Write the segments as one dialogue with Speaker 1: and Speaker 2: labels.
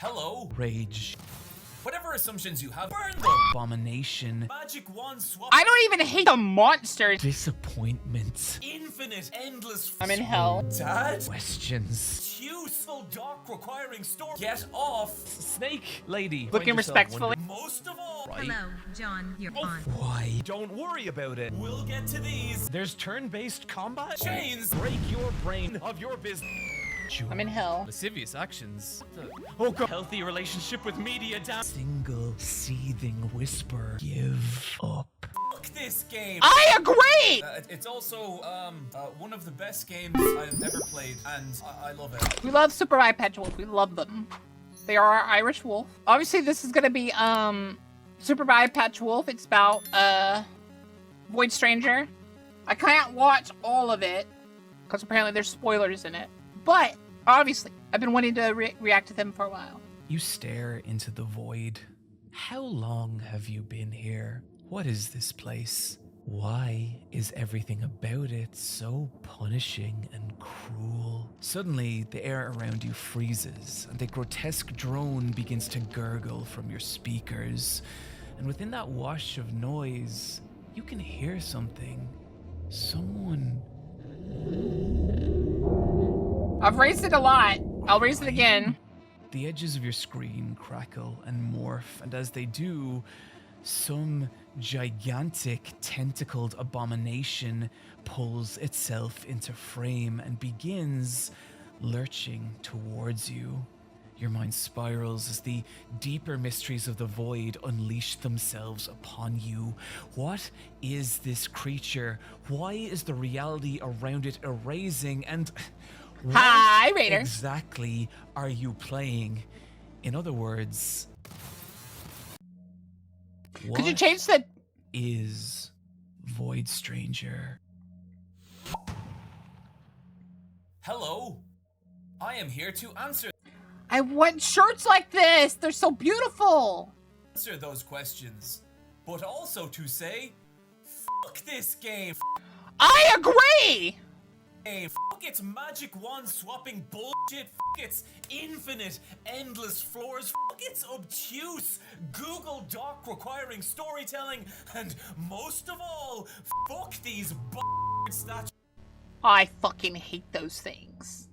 Speaker 1: Hello.
Speaker 2: Rage.
Speaker 1: Whatever assumptions you have, burn them.
Speaker 2: Abomination.
Speaker 1: Magic wand swap.
Speaker 3: I don't even hate the monsters.
Speaker 2: Disappointment.
Speaker 1: Infinite, endless.
Speaker 3: I'm in hell.
Speaker 1: Dad.
Speaker 2: Questions.
Speaker 1: Useful doc requiring store. Get off.
Speaker 2: Snake lady.
Speaker 3: Looking respectfully.
Speaker 1: Most of all.
Speaker 2: Right.
Speaker 4: Hello, John. You're on.
Speaker 2: Why? Don't worry about it.
Speaker 1: We'll get to these.
Speaker 2: There's turn-based combat.
Speaker 1: Chains.
Speaker 2: Break your brain of your business.
Speaker 3: I'm in hell.
Speaker 2: Lascivious actions. Oh god. Healthy relationship with media down. Single seething whisper. Give up.
Speaker 1: Fuck this game.
Speaker 3: I agree!
Speaker 1: It's also one of the best games I've ever played, and I love it.
Speaker 3: We love Super Eyepatch Wolf. We love them. They are our Irish wolf. Obviously, this is gonna be Super Eyepatch Wolf. It's about Void Stranger. I can't watch all of it because apparently there's spoilers in it. But obviously, I've been wanting to react to them for a while.
Speaker 2: You stare into the void. How long have you been here? What is this place? Why is everything about it so punishing and cruel? Suddenly, the air around you freezes, and a grotesque drone begins to gurgle from your speakers. And within that wash of noise, you can hear something. Someone.
Speaker 3: I've raised it a lot. I'll raise it again.
Speaker 2: The edges of your screen crackle and morph, and as they do, some gigantic tentacled abomination pulls itself into frame and begins lurching towards you. Your mind spirals as the deeper mysteries of the void unleash themselves upon you. What is this creature? Why is the reality around it erasing? And what
Speaker 3: Hi, Raider.
Speaker 2: exactly are you playing? In other words,
Speaker 3: Could you change the...
Speaker 2: is Void Stranger?
Speaker 1: Hello. I am here to answer
Speaker 3: I want shirts like this. They're so beautiful.
Speaker 1: those questions, but also to say, fuck this game.
Speaker 3: I agree.
Speaker 1: Fuck its magic wand swapping bullshit. Fuck its infinite, endless floors. Fuck its obtuse Google Doc requiring storytelling. And most of all, fuck these statues.
Speaker 3: I fucking hate those things.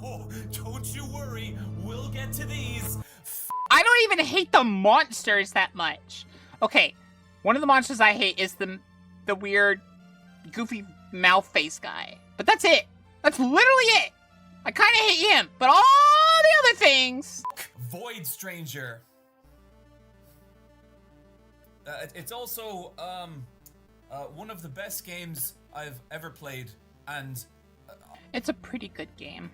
Speaker 1: Oh, don't you worry. We'll get to these.
Speaker 3: I don't even hate the monsters that much. Okay, one of the monsters I hate is the weird, goofy mouth face guy. But that's it. That's literally it. I kind of hate him, but all the other things.
Speaker 1: Void Stranger. It's also one of the best games I've ever played, and
Speaker 3: It's a pretty good game.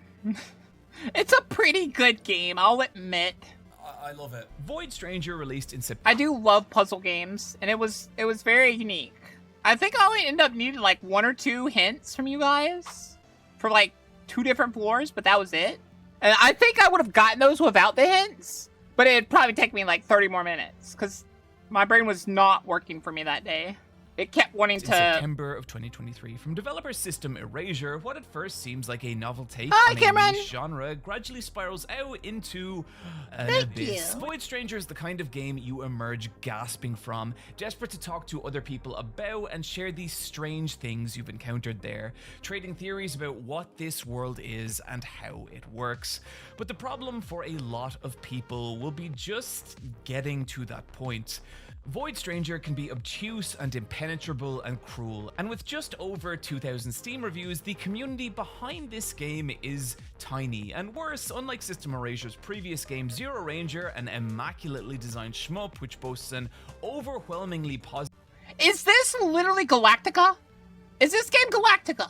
Speaker 3: It's a pretty good game, I'll admit.
Speaker 1: I love it.
Speaker 2: Void Stranger released in September.
Speaker 3: I do love puzzle games, and it was very unique. I think I only ended up needing like 1 or 2 hints from you guys for like 2 different floors, but that was it. And I think I would have gotten those without the hints, but it'd probably take me like 30 more minutes because my brain was not working for me that day. It kept wanting
Speaker 2: In
Speaker 3: to...
Speaker 2: September of 2023 from developer System Erasure, what at first seems like a novel take
Speaker 3: Hi,
Speaker 2: on a
Speaker 3: Cameron.
Speaker 2: niche genre gradually spirals out into an
Speaker 3: Thank
Speaker 2: abyss.
Speaker 3: you.
Speaker 2: Void Stranger is the kind of game you emerge gasping from, desperate to talk to other people about and share these strange things you've encountered there, trading theories about what this world is and how it works. But the problem for a lot of people will be just getting to that point. Void Stranger can be obtuse and impenetrable and cruel, and with just over 2,000 Steam reviews, the community behind this game is tiny, and worse, unlike System Erasure's previous game Zero Ranger, an immaculately designed shmup which boasts an overwhelmingly positive...
Speaker 3: Is this literally Galactica? Is this game Galactica?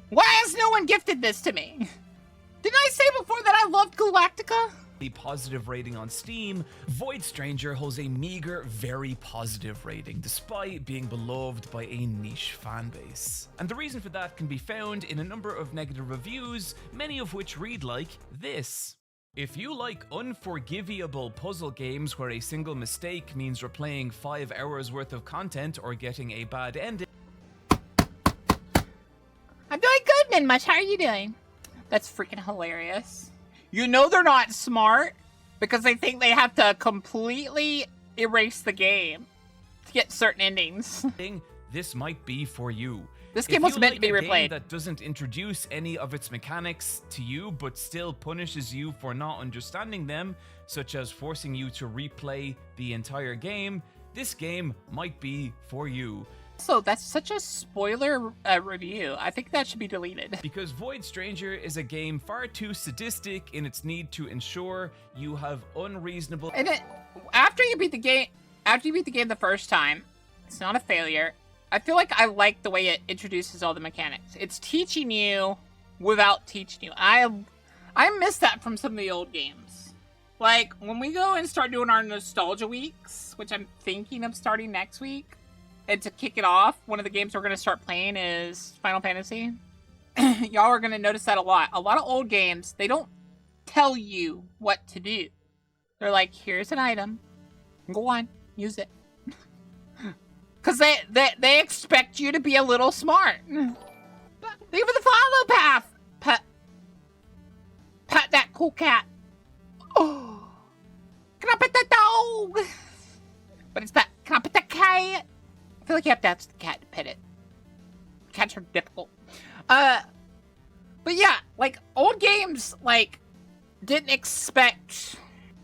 Speaker 3: Why has no one gifted this to me? Didn't I say before that I loved Galactica?
Speaker 2: The positive rating on Steam, Void Stranger holds a meager, very positive rating, despite being beloved by a niche fanbase. And the reason for that can be found in a number of negative reviews, many of which read like this. If you like unforgivable puzzle games where a single mistake means replaying 5 hours worth of content or getting a bad ending...
Speaker 3: I'm doing good, Minmush. How are you doing? That's freaking hilarious. You know they're not smart because they think they have to completely erase the game to get certain endings.
Speaker 2: This might be for you.
Speaker 3: This game was meant to be
Speaker 2: a
Speaker 3: replayed.
Speaker 2: Game that doesn't introduce any of its mechanics to you, but still punishes you for not understanding them, such as forcing you to replay the entire game, this game might be for you.
Speaker 3: So that's such a spoiler review. I think that should be deleted.
Speaker 2: Because Void Stranger is a game far too sadistic in its need to ensure you have unreasonable...
Speaker 3: And then, after you beat the game the first time, it's not a failure. I feel like I like the way it introduces all the mechanics. It's teaching you without teaching you. I miss that from some of the old games. Like, when we go and start doing our nostalgia weeks, which I'm thinking of starting next week, and to kick it off, one of the games we're going to start playing is Final Fantasy. Y'all are going to notice that a lot. A lot of old games, they don't tell you what to do. They're like, here's an item. Go on, use it. Because they expect you to be a little smart. Thank you for the follow, Path. Pat that cool cat. Oh, can I pet that dog? But it's that, can I pet that cat? I feel like you have to ask the cat to pet it. Cats are difficult. But yeah, like, old games, like, didn't expect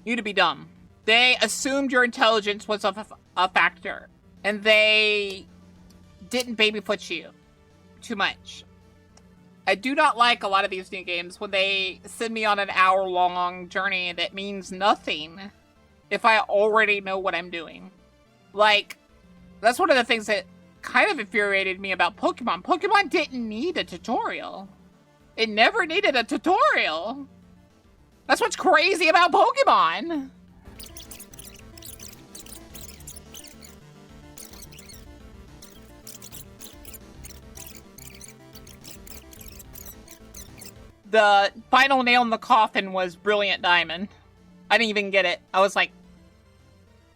Speaker 3: you to be dumb. They assumed your intelligence was a factor. And they didn't babyfoot you too much. I do not like a lot of these new games when they send me on an hour-long journey that means nothing if I already know what I'm doing. Like, that's one of the things that kind of infuriated me about Pokemon. Pokemon didn't need a tutorial. It never needed a tutorial. That's what's crazy about Pokemon. The final nail in the coffin was Brilliant Diamond. I didn't even get it. I was like,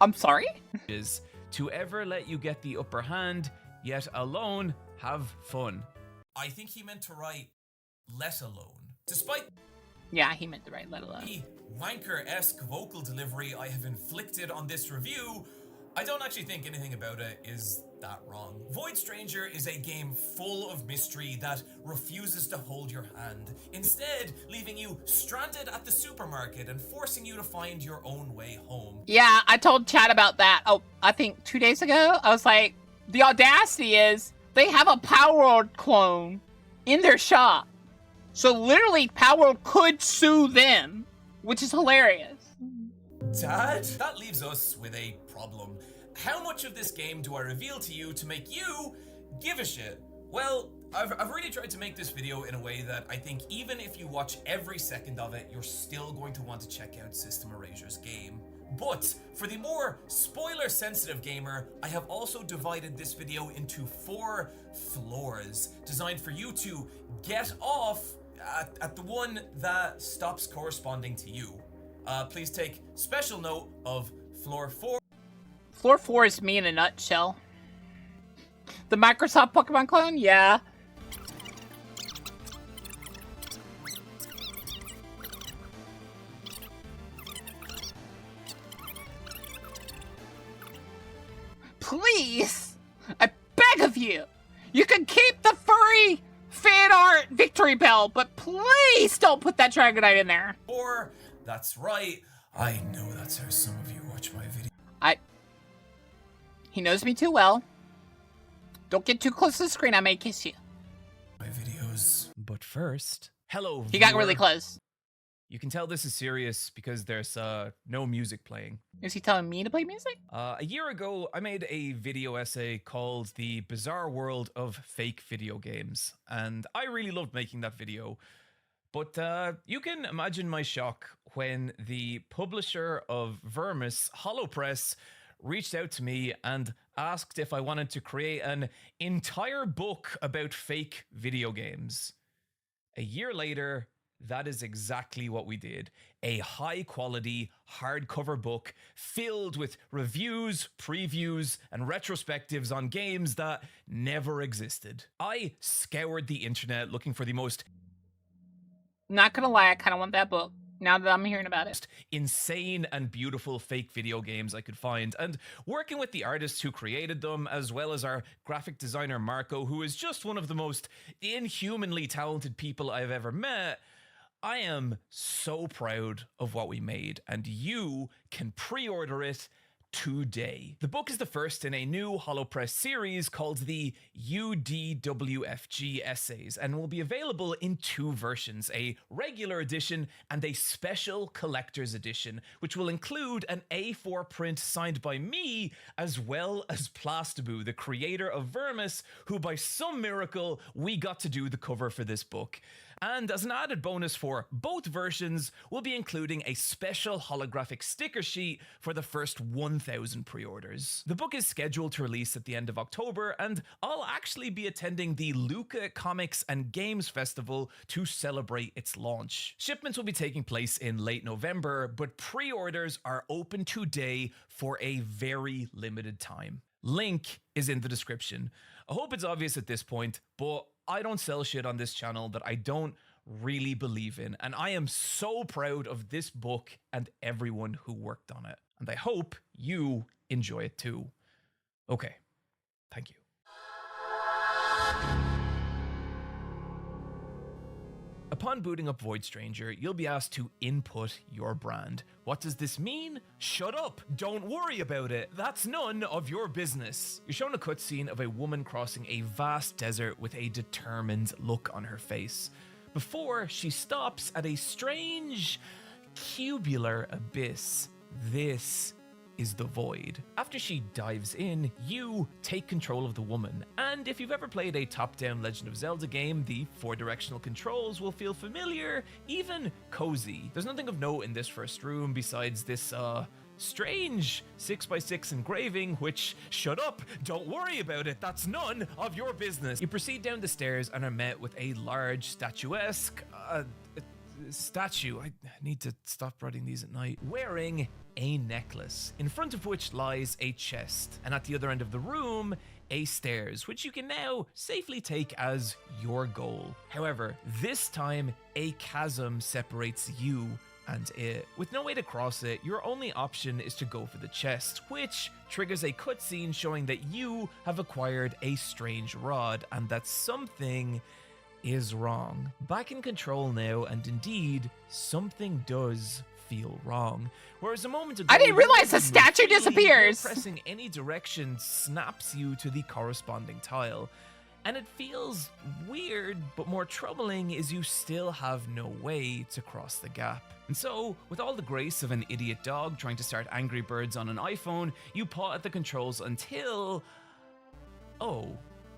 Speaker 3: I'm sorry?
Speaker 2: Is to ever let you get the upper hand, yet alone have fun.
Speaker 1: I think he meant to write let alone. Despite
Speaker 3: Yeah, he meant to write let alone.
Speaker 1: the wanker-esque vocal delivery I have inflicted on this review, I don't actually think anything about it is that wrong. Void Stranger is a game full of mystery that refuses to hold your hand, instead leaving you stranded at the supermarket and forcing you to find your own way home.
Speaker 3: Yeah, I told Chad about that. Oh, I think 2 days ago. I was like, the audacity is they have a Power World clone in their shop. So literally Power World could sue them, which is hilarious.
Speaker 1: Dad? That leaves us with a problem. How much of this game do I reveal to you to make you give a shit? Well, I've really tried to make this video in a way that I think even if you watch every second of it, you're still going to want to check out System Erasure's game. But for the more spoiler-sensitive gamer, I have also divided this video into 4 floors, designed for you to get off at the one that stops corresponding to you. Please take special note of floor 4.
Speaker 3: Floor 4 is me in a nutshell. The Microsoft Pokemon clone? Yeah. Please! I beg of you! You can keep the furry fan art victory bell, but please don't put that Dragonite in there.
Speaker 1: 4, that's right. I know that's how some of you watch my video.
Speaker 3: He knows me too well. Don't get too close to the screen, I may kiss you.
Speaker 1: My videos.
Speaker 2: But first, hello,
Speaker 3: He got
Speaker 2: viewer.
Speaker 3: really close.
Speaker 2: You can tell this is serious because there's no music playing.
Speaker 3: Is he telling me to play music?
Speaker 2: A year ago, I made a video essay called The Bizarre World of Fake Video Games, and I really loved making that video. But you can imagine my shock when the publisher of Vermis, HoloPress, reached out to me and asked if I wanted to create an entire book about fake video games. A year later, that is exactly what we did. A high-quality hardcover book filled with reviews, previews, and retrospectives on games that never existed. I scoured the internet looking for the most...
Speaker 3: Not gonna lie, I kind of want that book. now that I'm hearing about it.
Speaker 2: Insane and beautiful fake video games I could find, and working with the artists who created them, as well as our graphic designer Marco, who is just one of the most inhumanly talented people I've ever met, I am so proud of what we made, and you can pre-order it today. The book is the first in a new HoloPress series called the UDWFG Essays, and will be available in 2 versions, a regular edition and a special collector's edition, which will include an A4 print signed by me, as well as Plastaboo, the creator of Vermis, who by some miracle we got to do the cover for this book. And as an added bonus for both versions, we'll be including a special holographic sticker sheet for the first 1,000 pre-orders. The book is scheduled to release at the end of October, and I'll actually be attending the Luca Comics and Games Festival to celebrate its launch. Shipments will be taking place in late November, but pre-orders are open today for a very limited time. Link is in the description. I hope it's obvious at this point, but I don't sell shit on this channel that I don't really believe in, and I am so proud of this book and everyone who worked on it, and I hope you enjoy it too. Okay, thank you. Upon booting up Void Stranger, you'll be asked to input your brand. What does this mean? Shut up! Don't worry about it! That's none of your business! You're shown a cutscene of a woman crossing a vast desert with a determined look on her face, before she stops at a strange, cubular abyss. This is the Void. After she dives in, you take control of the woman, and if you've ever played a top-down Legend of Zelda game, the 4-directional controls will feel familiar, even cozy. There's nothing of note in this first room besides this, strange 6x6 engraving, which, shut up, don't worry about it, that's none of your business. You proceed down the stairs and are met with a large statuesque, statue. I need to stop writing these at night. Wearing a necklace, in front of which lies a chest, and at the other end of the room, a stairs, which you can now safely take as your goal. However, this time, a chasm separates you and it. With no way to cross it, your only option is to go for the chest, which triggers a cutscene showing that you have acquired a strange rod, and that something is wrong. Back in control now, and indeed, something does feel wrong. Whereas a moment ago,
Speaker 3: I didn't realize the statue disappears.
Speaker 2: Pressing any direction snaps you to the corresponding tile. And it feels weird, but more troubling is you still have no way to cross the gap. And so, with all the grace of an idiot dog trying to start Angry Birds on an iPhone, you paw at the controls until... oh,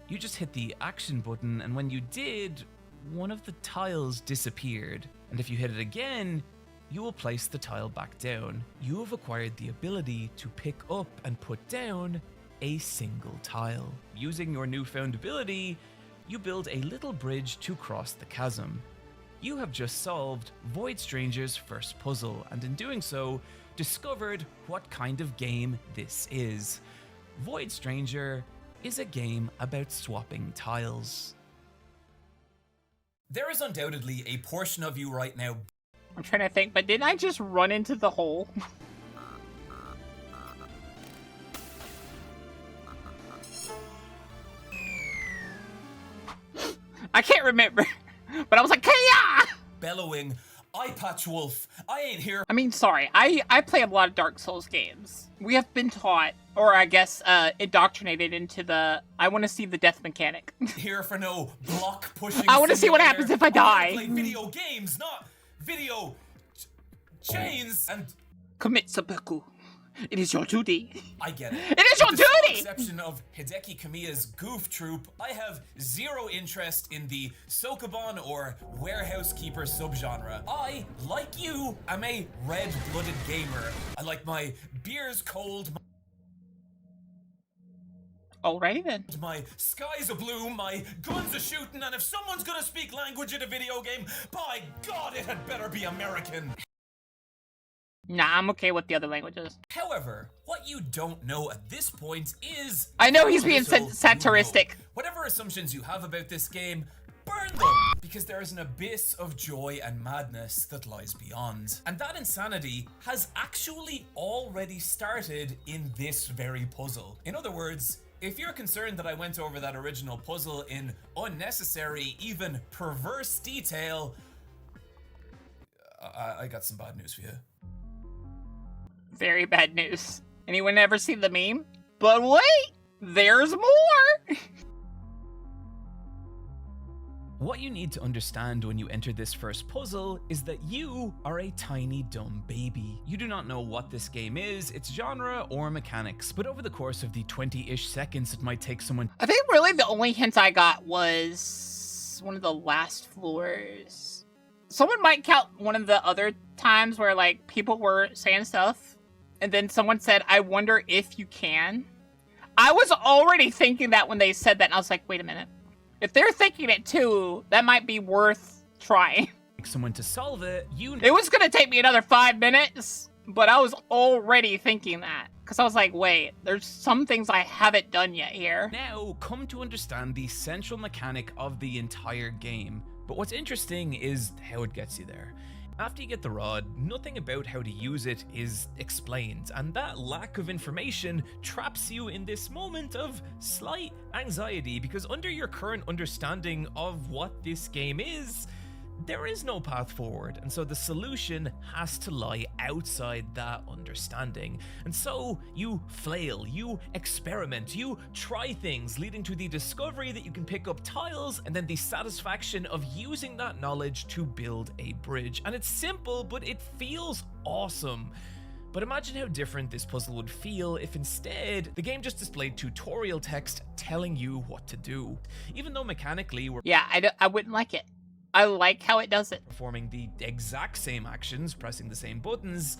Speaker 2: you just hit the action button, and when you did, one of the tiles disappeared. And if you hit it again, you will place the tile back down. You have acquired the ability to pick up and put down a single tile. Using your newfound ability, you build a little bridge to cross the chasm. You have just solved Void Stranger's first puzzle, and in doing so, discovered what kind of game this is. Void Stranger is a game about swapping tiles.
Speaker 1: There is undoubtedly a portion of you right now.
Speaker 3: I'm trying to think, but didn't I just run into the hole? I can't remember, but I was like, "Kaya!"
Speaker 1: Bellowing, Eyepatch Wolf, I ain't here.
Speaker 3: I mean, sorry, I play a lot of Dark Souls games. We have been taught, or I guess indoctrinated into the, I want to see the death mechanic.
Speaker 1: Here for no block pushing.
Speaker 3: I want to see what happens if I die.
Speaker 1: Play video games, not video chains. And
Speaker 3: commit seppuku. It is your duty.
Speaker 1: I get it.
Speaker 3: It is your
Speaker 1: With the sole
Speaker 3: duty!
Speaker 1: exception of Hideki Kamiya's Goof Troop, I have zero interest in the Sokoban or Warehouse Keeper subgenre. I, like you, am a red-blooded gamer. I like my beers cold,
Speaker 3: Alrighty then.
Speaker 1: my skies a blue, my guns a shooting, and if someone's gonna speak language in a video game, by God, it had better be American.
Speaker 3: Nah, I'm okay with the other languages.
Speaker 1: However, what you don't know at this point is...
Speaker 3: I know he's being
Speaker 1: little you
Speaker 3: satiristic.
Speaker 1: know. Whatever assumptions you have about this game, burn them! because there is an abyss of joy and madness that lies beyond. And that insanity has actually already started in this very puzzle. In other words, if you're concerned that I went over that original puzzle in unnecessary, even perverse detail, I got some bad news for you.
Speaker 3: Very bad news. Anyone ever seen the meme? But wait, there's more!
Speaker 2: What you need to understand when you enter this first puzzle is that you are a tiny dumb baby. You do not know what this game is, its genre, or mechanics, but over the course of the 20-ish seconds it might take someone—
Speaker 3: I think really the only hint I got was one of the last floors. Someone might count one of the other times where like people were saying stuff, and then someone said, I wonder if you can. I was already thinking that when they said that, and I was like, wait a minute. If they're thinking it too, that might be worth trying.
Speaker 2: someone to solve it,
Speaker 3: It was gonna take me another 5 minutes, but I was already thinking that. Because I was like, wait, there's some things I haven't done yet here.
Speaker 2: now come to understand the central mechanic of the entire game. But what's interesting is how it gets you there. After you get the rod, nothing about how to use it is explained, and that lack of information traps you in this moment of slight anxiety, because under your current understanding of what this game is, there is no path forward, and so the solution has to lie outside that understanding. And so you flail, you experiment, you try things, leading to the discovery that you can pick up tiles and then the satisfaction of using that knowledge to build a bridge. And it's simple, but it feels awesome. But imagine how different this puzzle would feel if instead the game just displayed tutorial text telling you what to do. Even though mechanically we're
Speaker 3: I wouldn't like it. I like how it does it.
Speaker 2: performing the exact same actions, pressing the same buttons,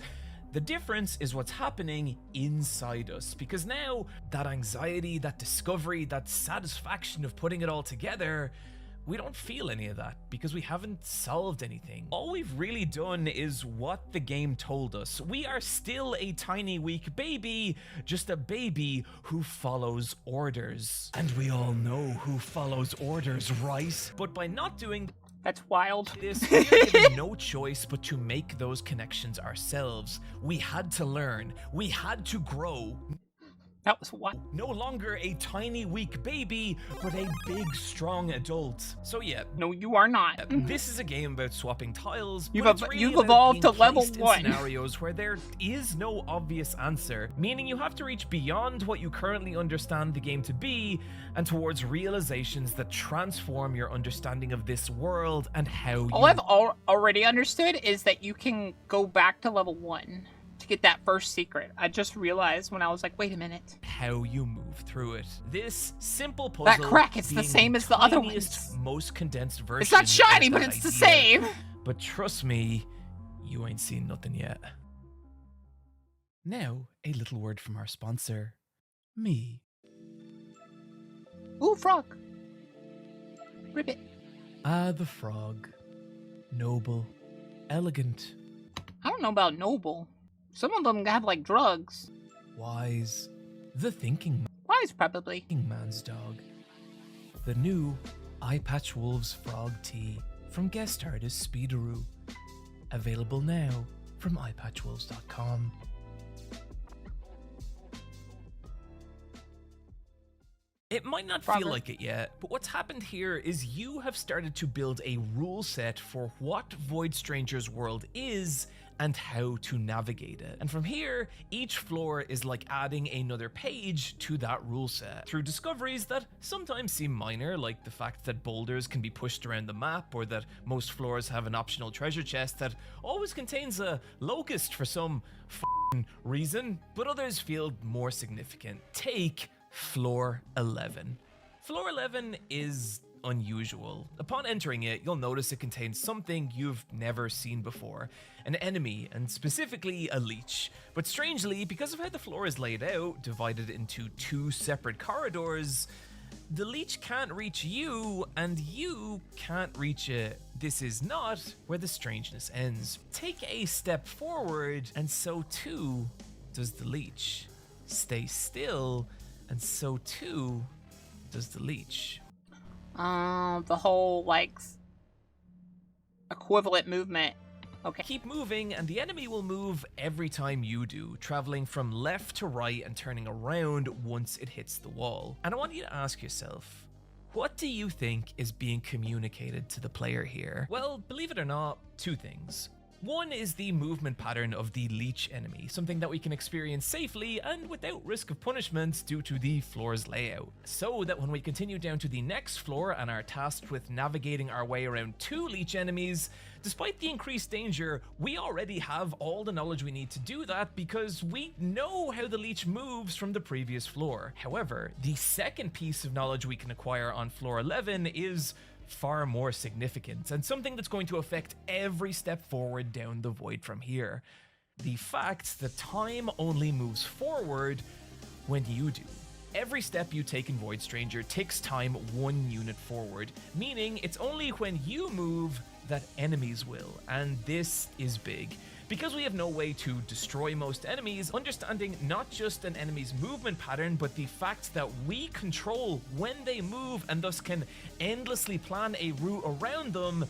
Speaker 2: the difference is what's happening inside us, because now that anxiety, that discovery, that satisfaction of putting it all together, we don't feel any of that because we haven't solved anything. All we've really done is what the game told us. We are still a tiny weak baby, just a baby who follows orders. And we all know who follows orders, right? But by not doing
Speaker 3: That's wild.
Speaker 2: this, we are given no choice but to make those connections ourselves. We had to learn. We had to grow.
Speaker 3: That was wild.
Speaker 2: No longer a tiny weak baby, but a big strong adult. So yeah,
Speaker 3: No, you are not.
Speaker 2: this is a game about swapping tiles.
Speaker 3: You've
Speaker 2: but it's really
Speaker 3: you've
Speaker 2: about
Speaker 3: evolved
Speaker 2: being
Speaker 3: to level
Speaker 2: placed in
Speaker 3: 1.
Speaker 2: scenarios where there is no obvious answer, meaning you have to reach beyond what you currently understand the game to be and towards realizations that transform your understanding of this world and how
Speaker 3: All I've already understood is that you can go back to level 1 to get that first secret. I just realized when I was like, wait a minute.
Speaker 2: how you move through it. This simple puzzle,
Speaker 3: That crack, it's the
Speaker 2: being
Speaker 3: same as the other
Speaker 2: tiniest,
Speaker 3: ones.
Speaker 2: most condensed version.
Speaker 3: It's not shiny,
Speaker 2: of
Speaker 3: but
Speaker 2: that
Speaker 3: it's the
Speaker 2: idea.
Speaker 3: same.
Speaker 2: But trust me, you ain't seen nothing yet. Now, a little word from our sponsor, me.
Speaker 3: Ooh, frog. Ribbit.
Speaker 2: Ah, the frog. Noble. Elegant.
Speaker 3: I don't know about noble. Some of them have like drugs.
Speaker 2: Wise. The thinking
Speaker 3: Wise, probably.
Speaker 2: man's dog. The new Eyepatch Wolves Frog Tea from guest artist Speederoo. Available now from eyepatchwolves.com. It might not feel
Speaker 3: Robert.
Speaker 2: like it yet, but what's happened here is you have started to build a rule set for what Void Stranger's world is and how to navigate it. And from here, each floor is like adding another page to that rule set through discoveries that sometimes seem minor, like the fact that boulders can be pushed around the map, or that most floors have an optional treasure chest that always contains a locust for some f***ing reason, but others feel more significant. Take Floor 11. Floor 11 is unusual. Upon entering it, you'll notice it contains something you've never seen before. An enemy, and specifically a leech. But strangely, because of how the floor is laid out, divided into 2 separate corridors, the leech can't reach you, and you can't reach it. This is not where the strangeness ends. Take a step forward, and so too does the leech. Stay still, and so too does the leech.
Speaker 3: The whole like equivalent movement. Okay.
Speaker 2: Keep moving, and the enemy will move every time you do, traveling from left to right and turning around once it hits the wall. And I want you to ask yourself, what do you think is being communicated to the player here? Well, believe it or not, two things. One is the movement pattern of the leech enemy, something that we can experience safely and without risk of punishment due to the floor's layout. So that when we continue down to the next floor and are tasked with navigating our way around 2 leech enemies, despite the increased danger, we already have all the knowledge we need to do that because we know how the leech moves from the previous floor. However, the second piece of knowledge we can acquire on floor 11 is far more significant, and something that's going to affect every step forward down the void from here. The fact that time only moves forward when you do. Every step you take in Void Stranger takes time 1 unit forward, meaning it's only when you move that enemies will, and this is big. Because we have no way to destroy most enemies, understanding not just an enemy's movement pattern, but the fact that we control when they move and thus can endlessly plan a route around them,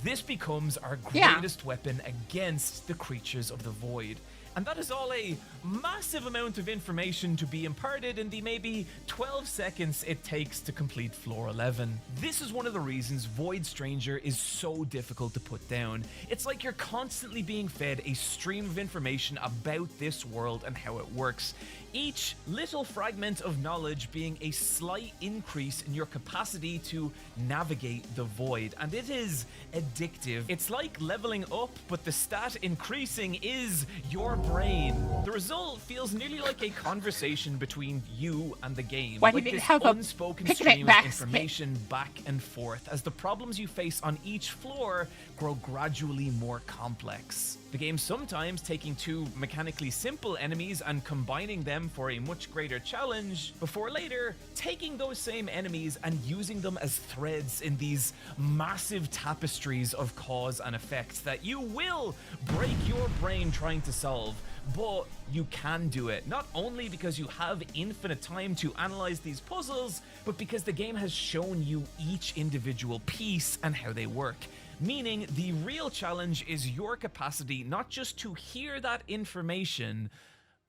Speaker 2: this becomes our greatest weapon against the creatures of the void. And that is all a massive amount of information to be imparted in the maybe 12 seconds it takes to complete floor 11. This is one of the reasons Void Stranger is so difficult to put down. It's like you're constantly being fed a stream of information about this world and how it works. Each little fragment of knowledge being a slight increase in your capacity to navigate the void, and it is addictive. It's like leveling up, but the stat increasing is your brain. The result feels nearly like a conversation between you and the game.
Speaker 3: Why
Speaker 2: like
Speaker 3: did it
Speaker 2: this
Speaker 3: have a
Speaker 2: unspoken
Speaker 3: picnic
Speaker 2: stream of
Speaker 3: basket?
Speaker 2: information back and forth as the problems you face on each floor grow gradually more complex. The game sometimes taking 2 mechanically simple enemies and combining them for a much greater challenge, before later taking those same enemies and using them as threads in these massive tapestries of cause and effect that you will break your brain trying to solve. But you can do it, not only because you have infinite time to analyze these puzzles, but because the game has shown you each individual piece and how they work. Meaning the real challenge is your capacity not just to hear that information,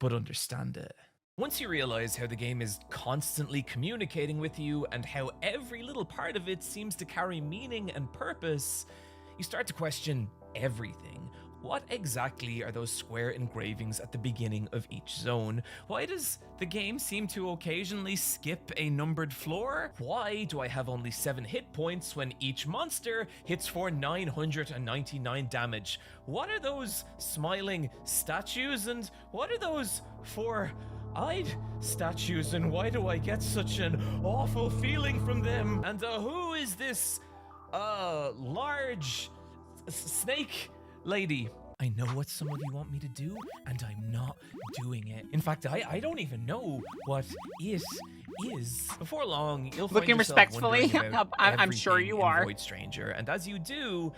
Speaker 2: but understand it. Once you realize how the game is constantly communicating with you and how every little part of it seems to carry meaning and purpose, you start to question everything. What exactly are those square engravings at the beginning of each zone? Why does the game seem to occasionally skip a numbered floor? Why do I have only 7 hit points when each monster hits for 999 damage? What are those smiling statues, and what are those 4-eyed statues, and why do I get such an awful feeling from them? And who is this large snake lady? I know what some of you want me to do, and I'm not doing it. In fact, I don't even know what it is. Before long, you'll find
Speaker 3: Looking
Speaker 2: yourself
Speaker 3: respectfully,
Speaker 2: wondering about
Speaker 3: I'm sure
Speaker 2: everything
Speaker 3: you
Speaker 2: in
Speaker 3: are.
Speaker 2: Void Stranger, and as you do,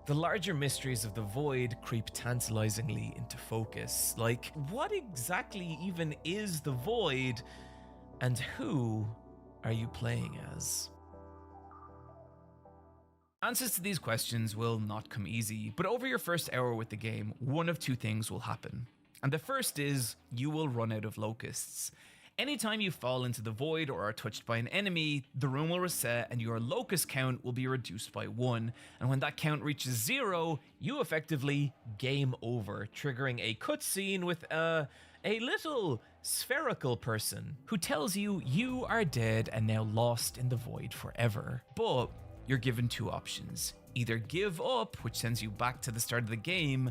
Speaker 2: the larger mysteries of the void creep tantalizingly into focus. Like, what exactly even is the void, and who are you playing as? Answers to these questions will not come easy, but over your first hour with the game, one of 2 things will happen. And the first is, you will run out of locusts. Anytime you fall into the void or are touched by an enemy, the room will reset and your locust count will be reduced by 1. And when that count reaches 0, you effectively game over, triggering a cutscene with a little spherical person who tells you you are dead and now lost in the void forever. But you're given 2 options. Either give up, which sends you back to the start of the game,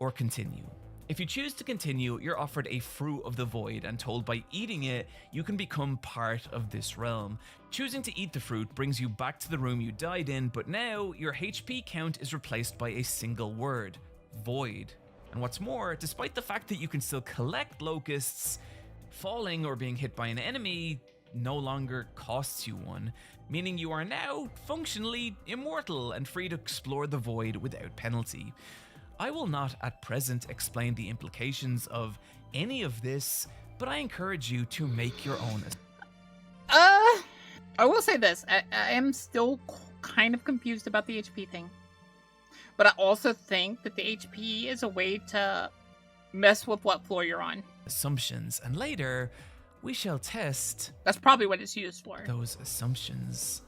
Speaker 2: or continue. If you choose to continue, you're offered a fruit of the void and told by eating it, you can become part of this realm. Choosing to eat the fruit brings you back to the room you died in, but now your HP count is replaced by a single word: void. And what's more, despite the fact that you can still collect locusts, falling or being hit by an enemy no longer costs you 1, meaning you are now functionally immortal and free to explore the void without penalty. I will not at present explain the implications of any of this, but I encourage you to make your own.
Speaker 3: I will say this. I am still kind of confused about the HP thing. But I also think that the HP is a way to mess with what floor you're on.
Speaker 2: Assumptions, and later we shall test
Speaker 3: That's probably what it's used for.
Speaker 2: those assumptions.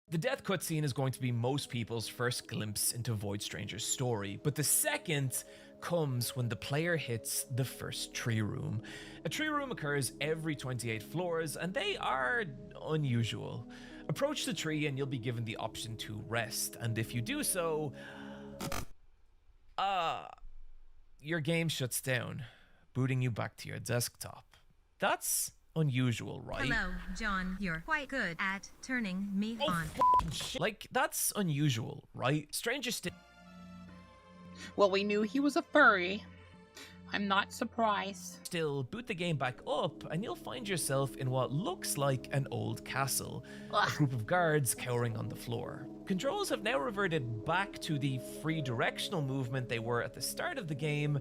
Speaker 2: The death cutscene is going to be most people's first glimpse into Void Stranger's story, but the second comes when the player hits the first tree room. A tree room occurs every 28 floors, and they are unusual. Approach the tree and you'll be given the option to rest, and if you do so, your game shuts down, booting you back to your desktop. That's unusual, right?
Speaker 4: Hello, John. You're quite good at turning me on.
Speaker 2: Like, that's unusual, right? Stranger
Speaker 3: Well, we knew he was a furry. I'm not surprised.
Speaker 2: still, boot the game back up and you'll find yourself in what looks like an old castle. A group of guards cowering on the floor. Controls have now reverted back to the free directional movement they were at the start of the game,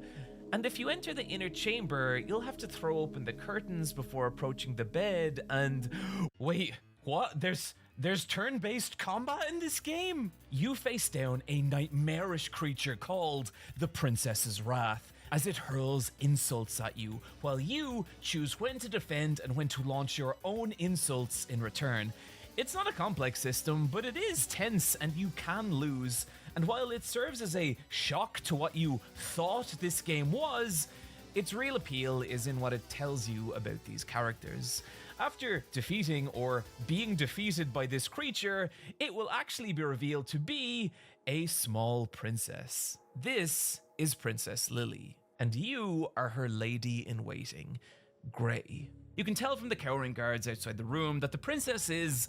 Speaker 2: and if you enter the inner chamber, you'll have to throw open the curtains before approaching the bed and... Wait, what? There's turn-based combat in this game? You face down a nightmarish creature called the Princess's Wrath as it hurls insults at you, while you choose when to defend and when to launch your own insults in return. It's not a complex system, but it is tense and you can lose. And while it serves as a shock to what you thought this game was, its real appeal is in what it tells you about these characters. After defeating or being defeated by this creature, it will actually be revealed to be a small princess. This is Princess Lily, and you are her lady-in-waiting, Grey. You can tell from the cowering guards outside the room that the princess is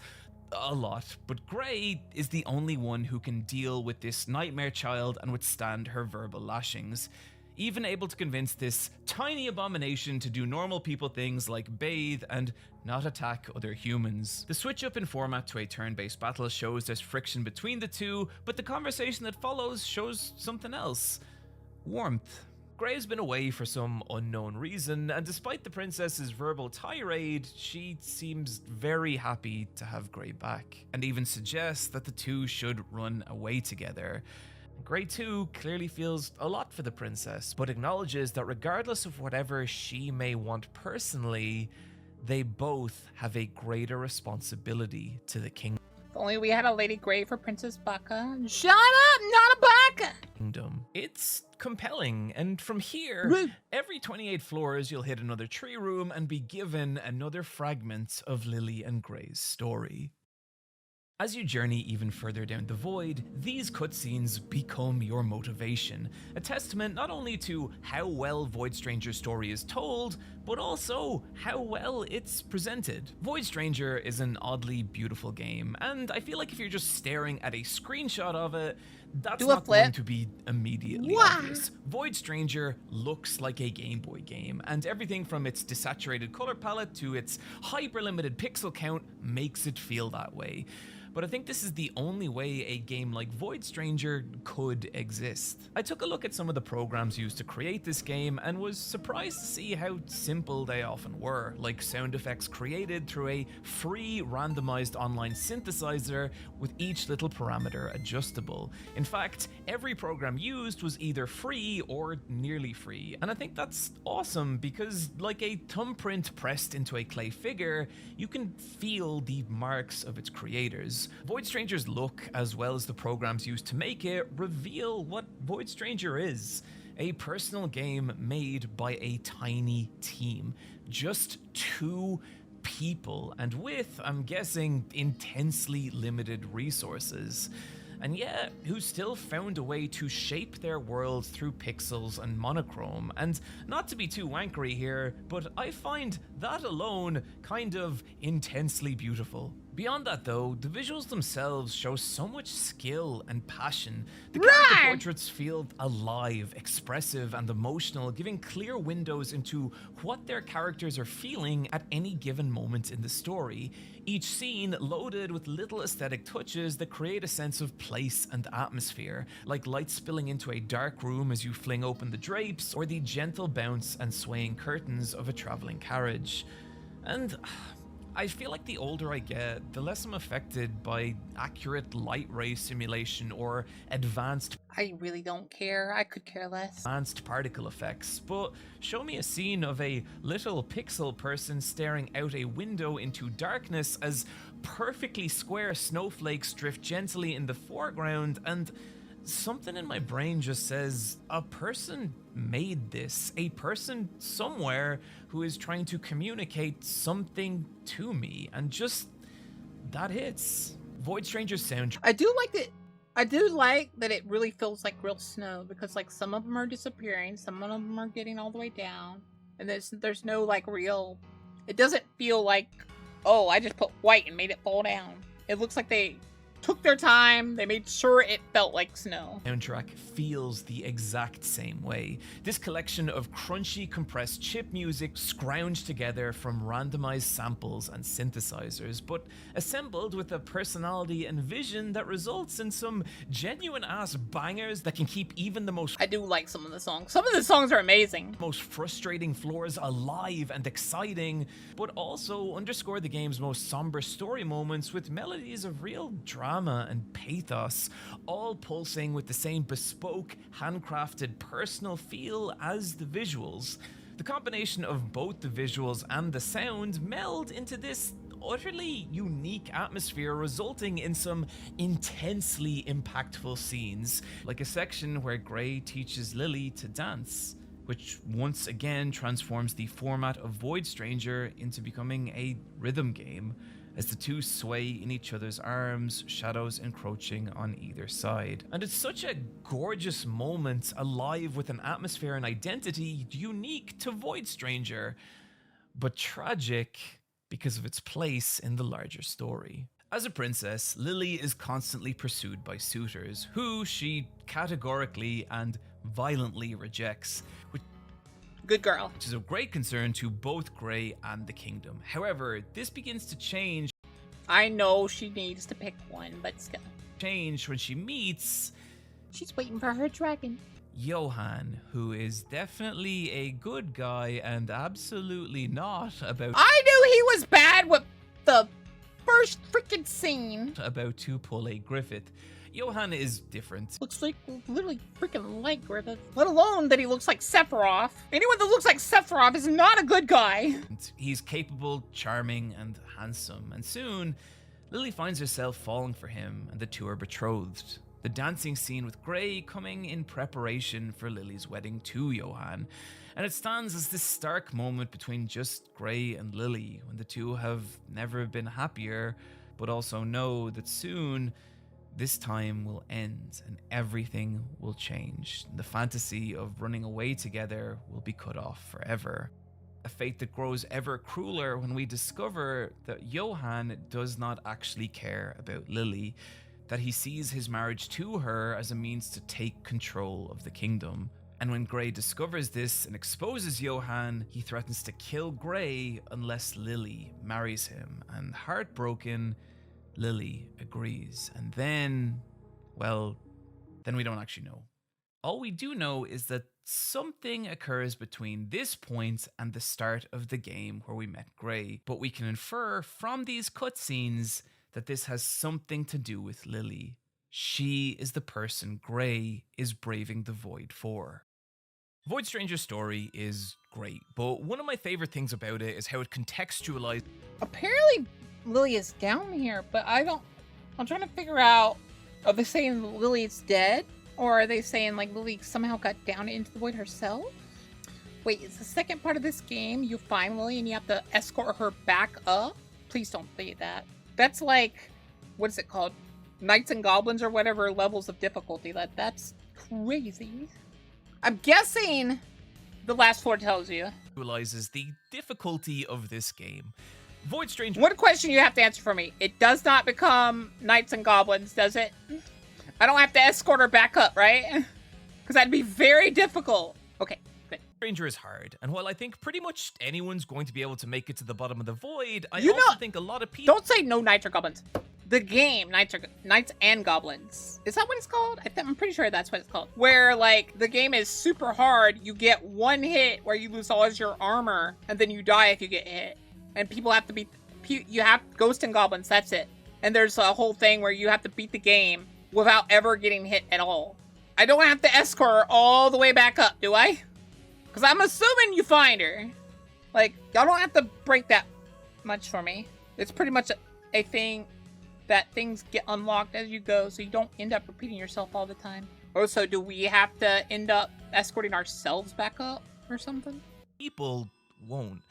Speaker 2: a lot, but Grey is the only one who can deal with this nightmare child and withstand her verbal lashings, even able to convince this tiny abomination to do normal people things like bathe and not attack other humans. The switch up in format to a turn-based battle shows there's friction between the two, but the conversation that follows shows something else. Warmth. Grey's been away for some unknown reason, and despite the princess's verbal tirade, she seems very happy to have Grey back, and even suggests that the two should run away together. Grey too clearly feels a lot for the princess, but acknowledges that regardless of whatever she may want personally, they both have a greater responsibility to the kingdom.
Speaker 3: If only we had a Lady Grey for Princess Baka. Shut up, not a Baka!
Speaker 2: It's compelling, and from here, every 28 floors you'll hit another tree room and be given another fragment of Lily and Grey's story. As you journey even further down the void, these cutscenes become your motivation, a testament not only to how well Void Stranger's story is told, but also how well it's presented. Void Stranger is an oddly beautiful game, and I feel like if you're just staring at a screenshot of it, that's not going to be immediately obvious. Void Stranger looks like a Game Boy game, and everything from its desaturated color palette to its hyper-limited pixel count makes it feel that way. But I think this is the only way a game like Void Stranger could exist. I took a look at some of the programs used to create this game and was surprised to see how simple they often were, like sound effects created through a free randomized online synthesizer with each little parameter adjustable. In fact, every program used was either free or nearly free, and I think that's awesome because, like a thumbprint pressed into a clay figure, you can feel the marks of its creators. Void Stranger's look, as well as the programs used to make it, reveal what Void Stranger is. A personal game made by a tiny team. Just 2 people, and with, I'm guessing, intensely limited resources. And yet, who still found a way to shape their world through pixels and monochrome. And not to be too wankery here, but I find that alone kind of intensely beautiful. Beyond that though, the visuals themselves show so much skill and passion. The character portraits feel alive, expressive, and emotional, giving clear windows into what their characters are feeling at any given moment in the story. Each scene loaded with little aesthetic touches that create a sense of place and atmosphere, like light spilling into a dark room as you fling open the drapes, or the gentle bounce and swaying curtains of a traveling carriage. And I feel like the older I get, the less I'm affected by accurate light ray simulation or advanced
Speaker 3: I really don't care. I could care less.
Speaker 2: particle effects, but show me a scene of a little pixel person staring out a window into darkness as perfectly square snowflakes drift gently in the foreground, and something in my brain just says, a person made this. A person somewhere who is trying to communicate something to me, and just that hits. Void Stranger's soundtrack.
Speaker 3: I do like that it really feels like real snow, because like some of them are disappearing, some of them are getting all the way down, and there's no like real. It doesn't feel like, oh, I just put white and made it fall down. It looks like they took their time, they made sure it felt like snow.
Speaker 2: Soundtrack feels the exact same way. This collection of crunchy, compressed chip music scrounged together from randomized samples and synthesizers, but assembled with a personality and vision that results in some genuine-ass bangers that can keep even the most
Speaker 3: I do like some of the songs. Some of the songs are amazing.
Speaker 2: most frustrating floors alive and exciting, but also underscore the game's most somber story moments with melodies of real drama and pathos, all pulsing with the same bespoke, handcrafted personal feel as the visuals. The combination of both the visuals and the sound meld into this utterly unique atmosphere, resulting in some intensely impactful scenes, like a section where Gray teaches Lily to dance, which once again transforms the format of Void Stranger into becoming a rhythm game, as the two sway in each other's arms, shadows encroaching on either side. And it's such a gorgeous moment, alive with an atmosphere and identity unique to Void Stranger, but tragic because of its place in the larger story. As a princess, Lily is constantly pursued by suitors, who she categorically and violently rejects,
Speaker 3: Good girl.
Speaker 2: which is of great concern to both Gray and the Kingdom. However, this begins to change
Speaker 3: I know she needs to pick one, but still.
Speaker 2: when she meets
Speaker 3: She's waiting for her dragon.
Speaker 2: Johan, who is definitely a good guy and absolutely not
Speaker 3: I knew he was bad with the first freaking scene.
Speaker 2: about to pull a Griffith. Johan is different.
Speaker 3: Looks like literally freaking like Griffith. Let alone that he looks like Sephiroth. Anyone that looks like Sephiroth is not a good guy.
Speaker 2: He's capable, charming, and handsome, and soon Lily finds herself falling for him, and the two are betrothed. The dancing scene with Gray coming in preparation for Lily's wedding to Johan, and it stands as this stark moment between just Gray and Lily, when the two have never been happier, but also know that soon this time will end and everything will change. The fantasy of running away together will be cut off forever. A fate that grows ever crueler when we discover that Johan does not actually care about Lily, that he sees his marriage to her as a means to take control of the kingdom. And when Gray discovers this and exposes Johan, he threatens to kill Gray unless Lily marries him. And heartbroken, Lily agrees. And then, well, then we don't actually know. All we do know is that something occurs between this point and the start of the game where we met Gray, but we can infer from these cutscenes that this has something to do with Lily. She is the person Gray is braving the void for. Void Stranger's story is great, but one of my favorite things about it is how it contextualizes.
Speaker 3: Apparently Lily is down here, but I'm trying to figure out, are they saying Lily's dead? Or are they saying like Lily somehow got down into the void herself? Wait, it's the second part of this game. You find Lily and you have to escort her back up? Please don't say that. That's like, what is it called? Knights and Goblins or whatever levels of difficulty. That's crazy. I'm guessing the last floor tells you.
Speaker 2: Realizes the difficulty of this game. Void Stranger.
Speaker 3: One question you have to answer for me. It does not become Knights and Goblins, does it? I don't have to escort her back up, right? Because that'd be very difficult. Okay, good.
Speaker 2: Stranger is hard, and while I think pretty much anyone's going to be able to make it to the bottom of the void, I
Speaker 3: You
Speaker 2: also
Speaker 3: know-
Speaker 2: think a lot of people.
Speaker 3: Don't say no Knights or Goblins. The game, Knights and Goblins. Is that what it's called? I'm pretty sure that's what it's called. Where, like, the game is super hard. You get one hit where you lose all of your armor, and then you die if you get hit. And people have to you have ghosts and goblins. That's it. And there's a whole thing where you have to beat the game without ever getting hit at all. I don't have to escort her all the way back up, do I? Because I'm assuming you find her. Like, y'all don't have to break that much for me. It's pretty much a thing that things get unlocked as you go, so you don't end up repeating yourself all the time. Also, do we have to end up escorting ourselves back up or something?
Speaker 2: People won't.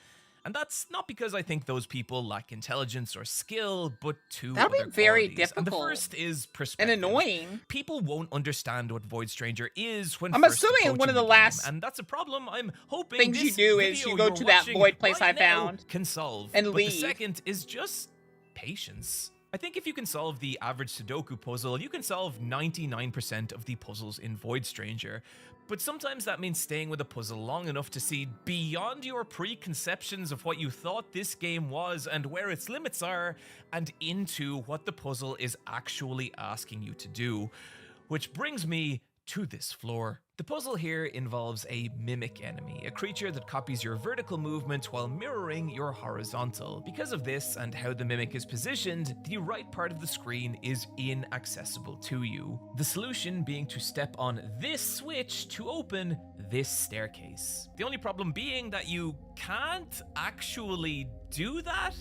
Speaker 2: And that's not because I think those people lack intelligence or skill, but two
Speaker 3: That'll
Speaker 2: other
Speaker 3: be very
Speaker 2: qualities.
Speaker 3: difficult.
Speaker 2: And the first is perspective.
Speaker 3: And annoying.
Speaker 2: People won't understand what Void Stranger is when
Speaker 3: I'm
Speaker 2: first
Speaker 3: assuming one of
Speaker 2: approaching
Speaker 3: the
Speaker 2: game,
Speaker 3: last
Speaker 2: and that's a problem I'm hoping
Speaker 3: things you
Speaker 2: this
Speaker 3: do is
Speaker 2: video
Speaker 3: you go
Speaker 2: you're
Speaker 3: to that
Speaker 2: watching
Speaker 3: void place
Speaker 2: right
Speaker 3: I
Speaker 2: now
Speaker 3: found
Speaker 2: can solve.
Speaker 3: and
Speaker 2: but
Speaker 3: leave.
Speaker 2: The second is just patience. I think if you can solve the average Sudoku puzzle, you can solve 99% of the puzzles in Void Stranger. But sometimes that means staying with a puzzle long enough to see beyond your preconceptions of what you thought this game was and where its limits are, and into what the puzzle is actually asking you to do. Which brings me to this floor. The puzzle here involves a mimic enemy, a creature that copies your vertical movement while mirroring your horizontal. Because of this and how the mimic is positioned, the right part of the screen is inaccessible to you. The solution being to step on this switch to open this staircase. The only problem being that you can't actually do that.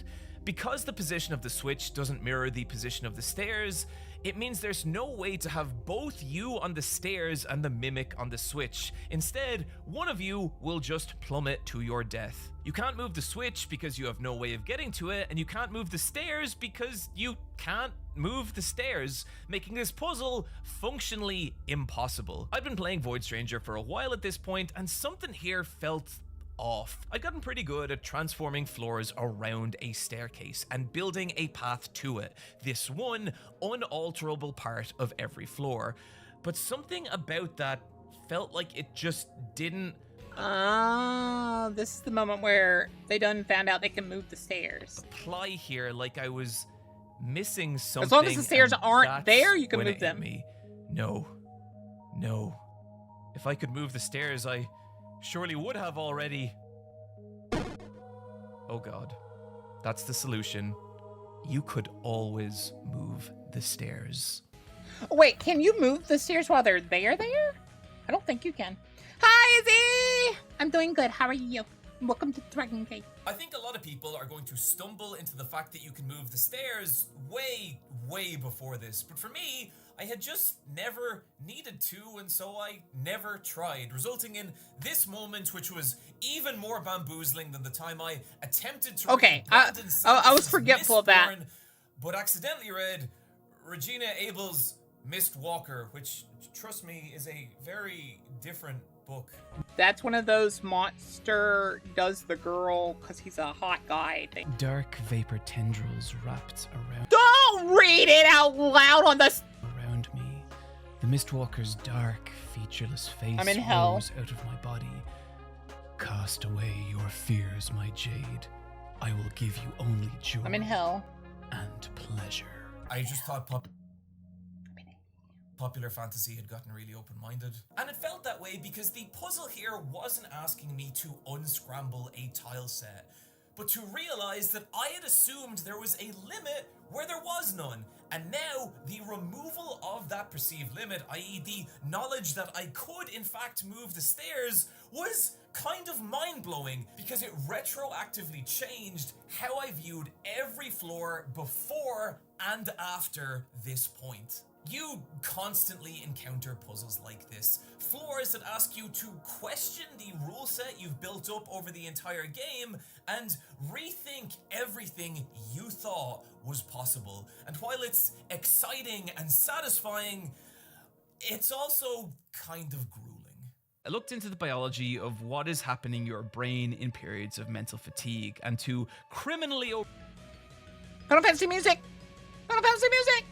Speaker 2: Because the position of the switch doesn't mirror the position of the stairs, it means there's no way to have both you on the stairs and the mimic on the switch. Instead, one of you will just plummet to your death. You can't move the switch because you have no way of getting to it, and you can't move the stairs because you can't move the stairs, making this puzzle functionally impossible. I've been playing Void Stranger for a while at this point, and something here felt off. I'd gotten pretty good at transforming floors around a staircase and building a path to it, this one unalterable part of every floor. But something about that felt like it just didn't.
Speaker 3: This is the moment where they done found out they can move the stairs.
Speaker 2: Apply here, like I was missing something.
Speaker 3: As long as the stairs
Speaker 2: and
Speaker 3: aren't
Speaker 2: that's
Speaker 3: there, you can
Speaker 2: when
Speaker 3: move
Speaker 2: it hit
Speaker 3: them.
Speaker 2: Me. No. If I could move the stairs, I surely would have already. Oh god. That's the solution. You could always move the stairs.
Speaker 3: Wait, can you move the stairs while they're there? I don't think you can. Hi, Izzy! I'm doing good. How are you? Welcome to Dragon Gate.
Speaker 1: I think a lot of people are going to stumble into the fact that you can move the stairs way before this. But for me, I had just never needed to, and so I never tried, resulting in this moment, which was even more bamboozling than the time I attempted to read Brandon
Speaker 3: I was
Speaker 1: Sanders's
Speaker 3: forgetful of that.
Speaker 1: Mistborn, but accidentally read Regina Abel's Mistwalker, which, trust me, is a very different book.
Speaker 3: That's one of those monster does the girl because he's a hot guy thing.
Speaker 2: Dark vapor tendrils wrapped around
Speaker 3: Don't read it out loud on the...
Speaker 2: around me. The Mistwalker's dark, featureless face
Speaker 3: I'm in hell.
Speaker 2: rose out of my body. Cast away your fears, my jade. I will give you only joy
Speaker 3: I'm in hell.
Speaker 2: and pleasure.
Speaker 1: I just thought popular fantasy had gotten really open-minded. And it felt that way because the puzzle here wasn't asking me to unscramble a tile set, but to realize that I had assumed there was a limit where there was none. And now, the removal of that perceived limit, i.e. the knowledge that I could in fact move the stairs, was kind of mind-blowing because it retroactively changed how I viewed every floor before and after this point. You constantly encounter puzzles like this, floors that ask you to question the rule set you've built up over the entire game and rethink everything you thought was possible. And while it's exciting and satisfying, it's also kind of grueling.
Speaker 2: I looked into the biology of what is happening in your brain in periods of mental fatigue, and to criminally
Speaker 3: Final Fantasy music! Final Fantasy music!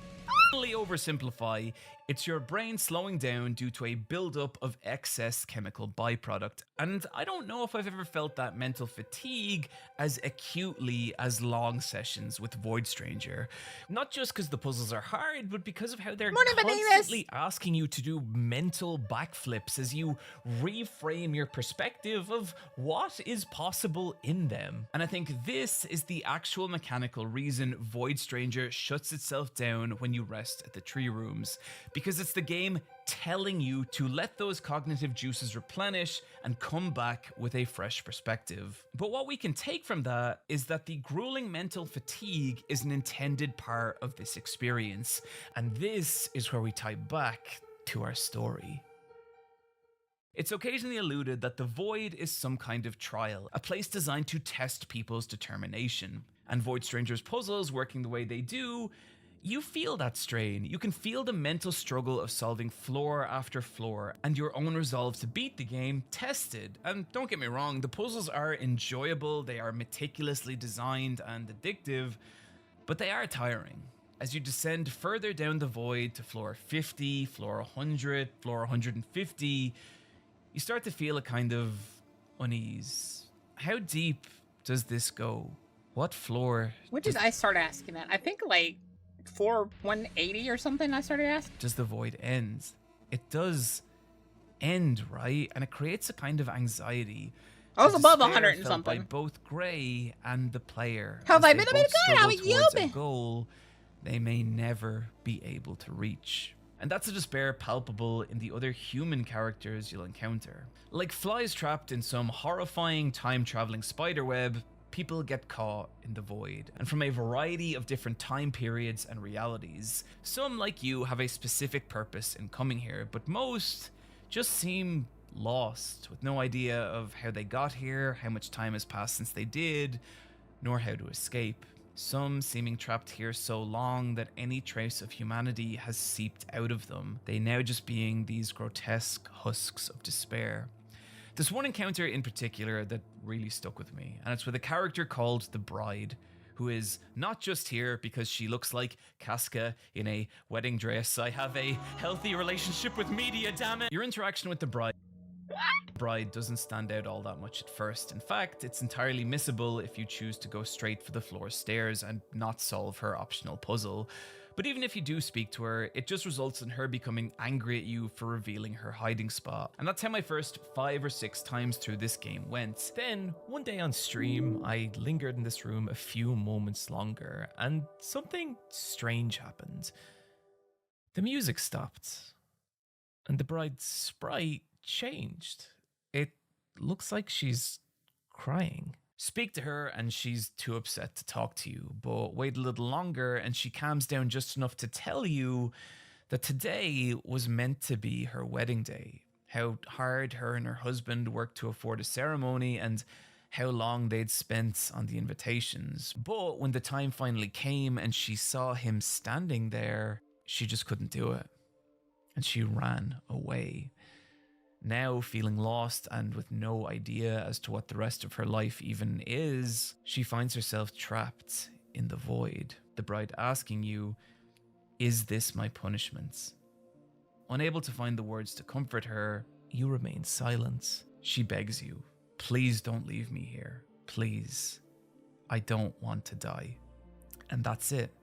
Speaker 2: oversimplify, It's your brain slowing down due to a buildup of excess chemical byproduct. And I don't know if I've ever felt that mental fatigue as acutely as long sessions with Void Stranger. Not just because the puzzles are hard, but because of how they're constantly asking you to do mental backflips as you reframe your perspective of what is possible in them. And I think this is the actual mechanical reason Void Stranger shuts itself down when you rest at the tree rooms. Because it's the game telling you to let those cognitive juices replenish and come back with a fresh perspective. But what we can take from that is that the grueling mental fatigue is an intended part of this experience. And this is where we tie back to our story. It's occasionally alluded that the Void is some kind of trial, a place designed to test people's determination. And Void Stranger's puzzles working the way they do, you feel that strain. You can feel the mental struggle of solving floor after floor and your own resolve to beat the game tested. And don't get me wrong, the puzzles are enjoyable, they are meticulously designed and addictive, but they are tiring. As you descend further down the Void to floor 50, floor 100, floor 150, you start to feel a kind of unease. How deep does this go? What floor?
Speaker 3: When did I start asking that? I think like floor 180 or something I started asking.
Speaker 2: Does the Void end? It does end, right? And it creates a kind of anxiety.
Speaker 3: I was above
Speaker 2: Despair
Speaker 3: 100 and
Speaker 2: felt
Speaker 3: something.
Speaker 2: By both Gray and the player.
Speaker 3: Have
Speaker 2: as
Speaker 3: I
Speaker 2: they
Speaker 3: been a
Speaker 2: both
Speaker 3: bit good? How
Speaker 2: struggle
Speaker 3: are you
Speaker 2: towards a
Speaker 3: been?
Speaker 2: goal they may never be able to reach. And that's a despair palpable in the other human characters you'll encounter. Like flies trapped in some horrifying time-traveling spiderweb, people get caught in the Void, and from a variety of different time periods and realities. Some, like you, have a specific purpose in coming here, but most just seem lost, with no idea of how they got here, how much time has passed since they did, nor how to escape. Some seeming trapped here so long that any trace of humanity has seeped out of them, they now just being these grotesque husks of despair. There's one encounter in particular that really stuck with me, and it's with a character called the Bride, who is not just here because she looks like Casca in a wedding dress. I have a healthy relationship with media, damn it! Your interaction with the Bride doesn't stand out all that much at first. In fact, it's entirely missable if you choose to go straight for the floor stairs and not solve her optional puzzle. But even if you do speak to her, it just results in her becoming angry at you for revealing her hiding spot. And that's how my first 5 or 6 times through this game went. Then, one day on stream, I lingered in this room a few moments longer, and something strange happened. The music stopped, and the Bride's sprite changed. It looks like she's crying. Speak to her and she's too upset to talk to you, but wait a little longer and she calms down just enough to tell you that today was meant to be her wedding day. How hard her and her husband worked to afford a ceremony and how long they'd spent on the invitations. But when the time finally came and she saw him standing there, she just couldn't do it. And she ran away. Now, feeling lost and with no idea as to what the rest of her life even is, she finds herself trapped in the Void. The Bride asking you, "Is this my punishment?" Unable to find the words to comfort her, you remain silent. She begs you, "Please don't leave me here. Please. I don't want to die." And that's it.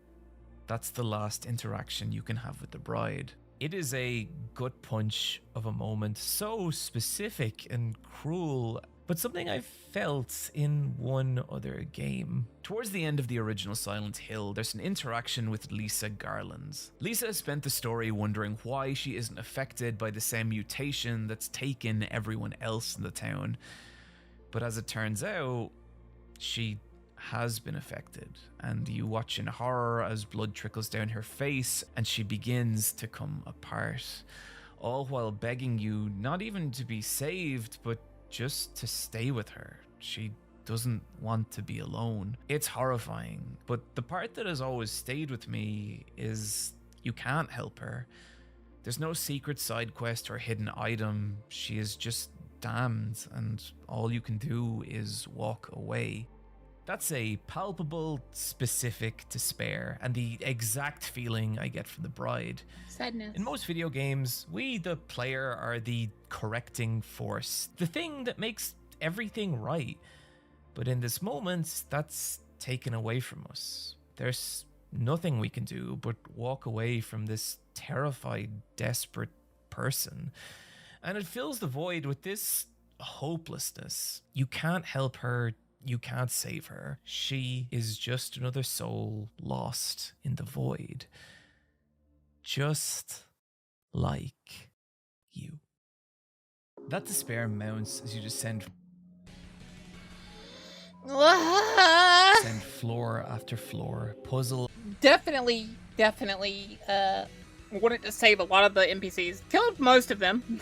Speaker 2: That's the last interaction you can have with the Bride. It is a gut punch of a moment, so specific and cruel, but something I've felt in one other game. Towards the end of the original Silent Hill, there's an interaction with Lisa Garland. Lisa has spent the story wondering why she isn't affected by the same mutation that's taken everyone else in the town. But as it turns out, she has been affected, and you watch in horror as blood trickles down her face and she begins to come apart, all while begging you not even to be saved, but just to stay with her. She doesn't want to be alone. It's horrifying, but the part that has always stayed with me is you can't help her. There's no secret side quest or hidden item. She is just damned, and all you can do is walk away. That's a palpable, specific despair, and the exact feeling I get from the bride.
Speaker 3: Sadness.
Speaker 2: In most video games, we, the player, are the correcting force, the thing that makes everything right. But in this moment, that's taken away from us. There's nothing we can do but walk away from this terrified, desperate person. And it fills the void with this hopelessness. You can't help her. You can't save her. She is just another soul lost in the void. Just like you. That despair mounts as you just send floor after floor, puzzle.
Speaker 3: Definitely, wanted to save a lot of the NPCs. Killed most of them.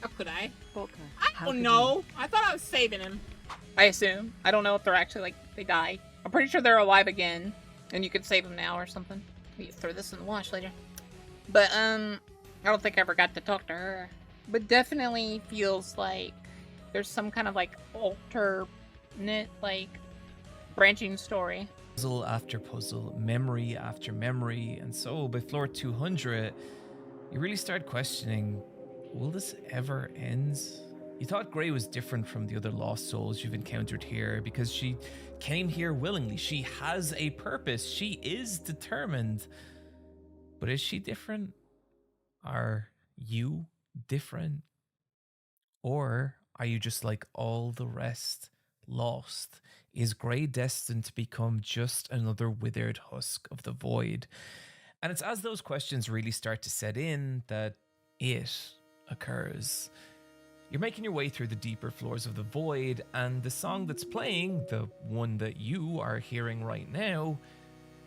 Speaker 3: How could I? I don't know. I thought I was saving him. I assume. I don't know if they're actually, like, they die. I'm pretty sure they're alive again. And you could save them now or something. Maybe throw this in the wash later. But, I don't think I ever got to talk to her. But definitely feels like there's some kind of, like, alternate, like, branching story.
Speaker 2: Puzzle after puzzle, memory after memory. And so, by floor 200, you really start questioning, will this ever end? You thought Grey was different from the other lost souls you've encountered here because she came here willingly. She has a purpose. She is determined. But is she different? Are you different? Or are you just like all the rest, lost? Is Grey destined to become just another withered husk of the void? And it's as those questions really start to set in that it occurs. You're making your way through the deeper floors of the void, and the song that's playing, the one that you are hearing right now,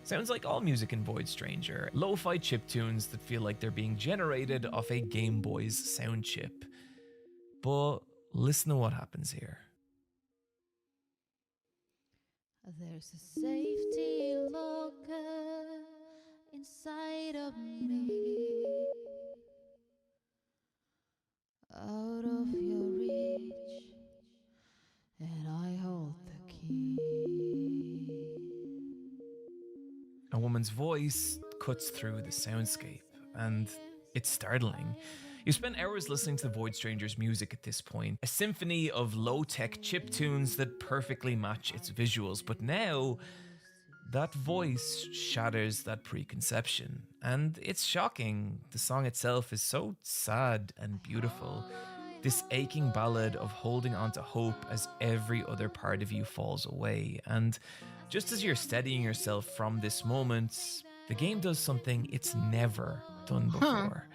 Speaker 2: sounds like all music in Void Stranger. Lo-fi chiptunes that feel like they're being generated off a Game Boy's sound chip. But listen to what happens here.
Speaker 5: There's a safety locker inside of me, out of your reach, and I hold the key.
Speaker 2: A woman's voice cuts through the soundscape, and it's startling. You spent hours listening to the Void Stranger's music at this point, a symphony of low-tech chiptunes that perfectly match its visuals, but now that voice shatters that preconception, and it's shocking. The song itself is so sad and beautiful, this aching ballad of holding on to hope as every other part of you falls away. And just as you're steadying yourself from this moment, the game does something it's never done before.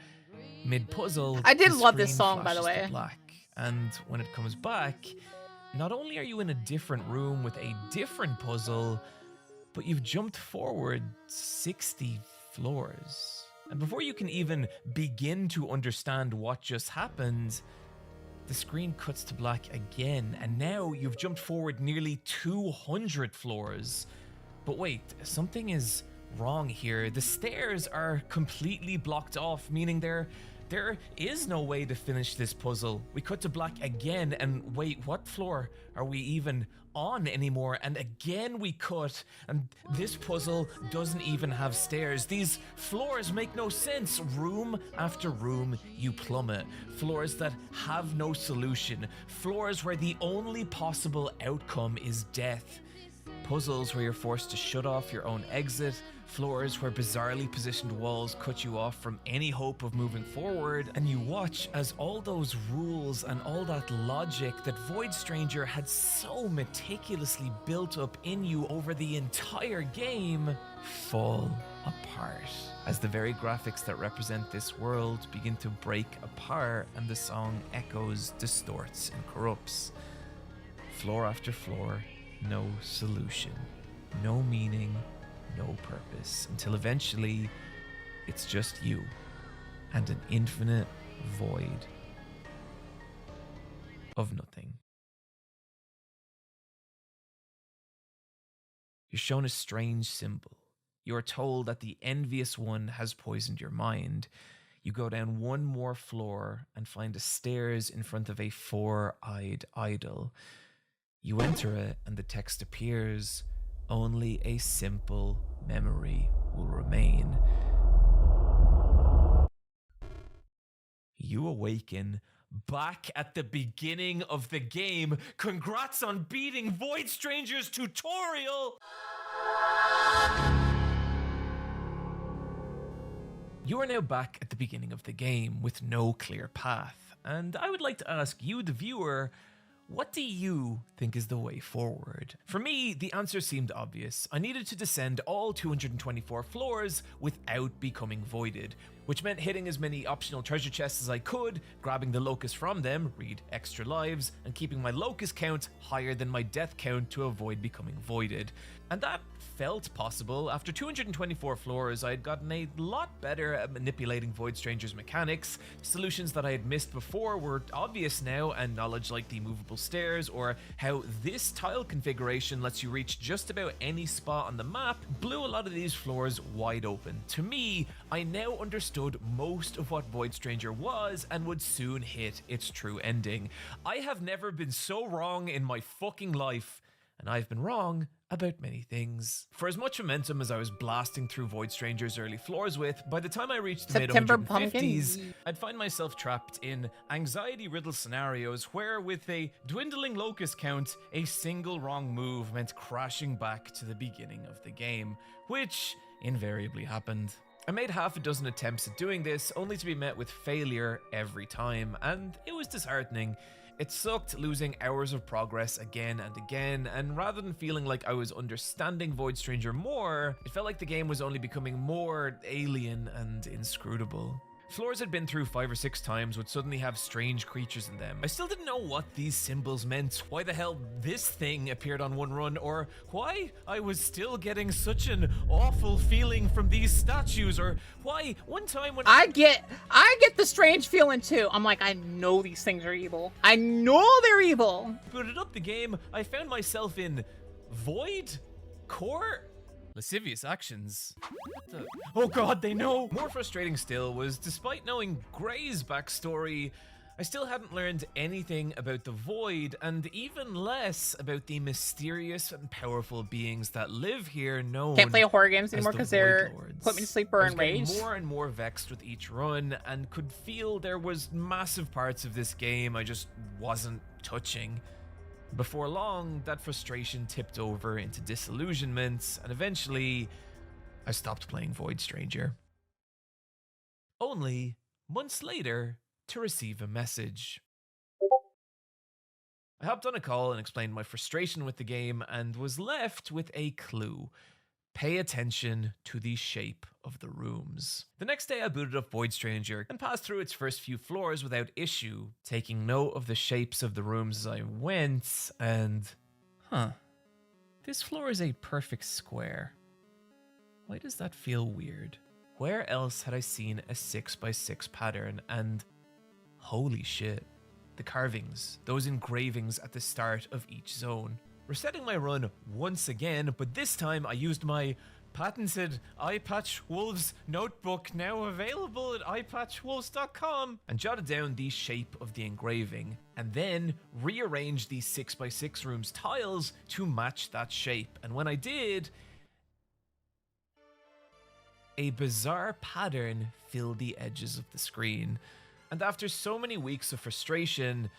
Speaker 2: Mid-puzzle,
Speaker 3: I did
Speaker 2: the
Speaker 3: love this
Speaker 2: screen
Speaker 3: song, by the
Speaker 2: flashes to
Speaker 3: way.
Speaker 2: black, and when it comes back, not only are you in a different room with a different puzzle, but you've jumped forward 60 floors. And before you can even begin to understand what just happened, the screen cuts to black again, and now you've jumped forward nearly 200 floors. But wait, something is wrong here. The stairs are completely blocked off, meaning there is no way to finish this puzzle. We cut to black again, and wait, what floor are we even on anymore? And again we cut, and this puzzle doesn't even have stairs. These floors make no sense. Room after room you plummet. Floors that have no solution. Floors where the only possible outcome is death. Puzzles where you're forced to shut off your own exit. Floors where bizarrely positioned walls cut you off from any hope of moving forward, and you watch as all those rules and all that logic that Void Stranger had so meticulously built up in you over the entire game fall apart, as the very graphics that represent this world begin to break apart and the song echoes, distorts, and corrupts. Floor after floor, no solution, no meaning, no purpose, until eventually it's just you and an infinite void of nothing. You're shown a strange symbol. You are told that the envious one has poisoned your mind. You go down one more floor and find a stairs in front of a four-eyed idol. You enter it and the text appears. Only a simple memory will remain. You awaken back at the beginning of the game. Congrats on beating Void Stranger's tutorial! You are now back at the beginning of the game with no clear path, and I would like to ask you, the viewer, what do you think is the way forward? For me, the answer seemed obvious. I needed to descend all 224 floors without becoming voided, which meant hitting as many optional treasure chests as I could, grabbing the locust from them, read extra lives, and keeping my locust count higher than my death count to avoid becoming voided. And that felt possible. After 224 floors, I had gotten a lot better at manipulating Void Stranger's mechanics. Solutions that I had missed before were obvious now, and knowledge like the movable stairs or how this tile configuration lets you reach just about any spot on the map blew a lot of these floors wide open. To me, I now understood most of what Void Stranger was and would soon hit its true ending. I have never been so wrong in my fucking life, and I've been wrong about many things. For as much momentum as I was blasting through Void Stranger's early floors with, by the time I reached the mid-150s, I'd find myself trapped in anxiety-riddled scenarios where, with a dwindling locust count, a single wrong move meant crashing back to the beginning of the game, which invariably happened. I made half a dozen attempts at doing this, only to be met with failure every time, and it was disheartening. It sucked losing hours of progress again and again, and rather than feeling like I was understanding Void Stranger more, it felt like the game was only becoming more alien and inscrutable. Floors I'd been through 5 or 6 times would suddenly have strange creatures in them. I still didn't know what these symbols meant, why the hell this thing appeared on one run, or why I was still getting such an awful feeling from these statues, or why one time when
Speaker 3: I get the strange feeling too. I'm like, I know these things are evil. I know they're evil.
Speaker 2: Booted up the game, I found myself in Void Court? Lascivious actions. Oh god, they know! More frustrating still was, despite knowing Gray's backstory, I still hadn't learned anything about the Void, and even less about the mysterious and powerful beings that live here known
Speaker 3: Can't play horror games anymore because they're
Speaker 2: Void Lords.
Speaker 3: put me to sleep or
Speaker 2: I was
Speaker 3: enraged.
Speaker 2: getting more and more vexed with each run, and could feel there was massive parts of this game I just wasn't touching. Before long, that frustration tipped over into disillusionment, and eventually, I stopped playing Void Stranger. Only months later to receive a message. I hopped on a call and explained my frustration with the game and was left with a clue. Pay attention to the shape of the rooms. The next day I booted up Void Stranger and passed through its first few floors without issue, taking note of the shapes of the rooms as I went, and... this floor is a perfect square. Why does that feel weird? Where else had I seen a 6x6 pattern, and... holy shit. The carvings, those engravings at the start of each zone. Resetting my run once again, but this time I used my patented Eyepatch Wolves notebook, now available at eyepatchwolves.com, and jotted down the shape of the engraving, and then rearranged the 6x6 room's tiles to match that shape. And when I did, a bizarre pattern filled the edges of the screen. And after so many weeks of frustration,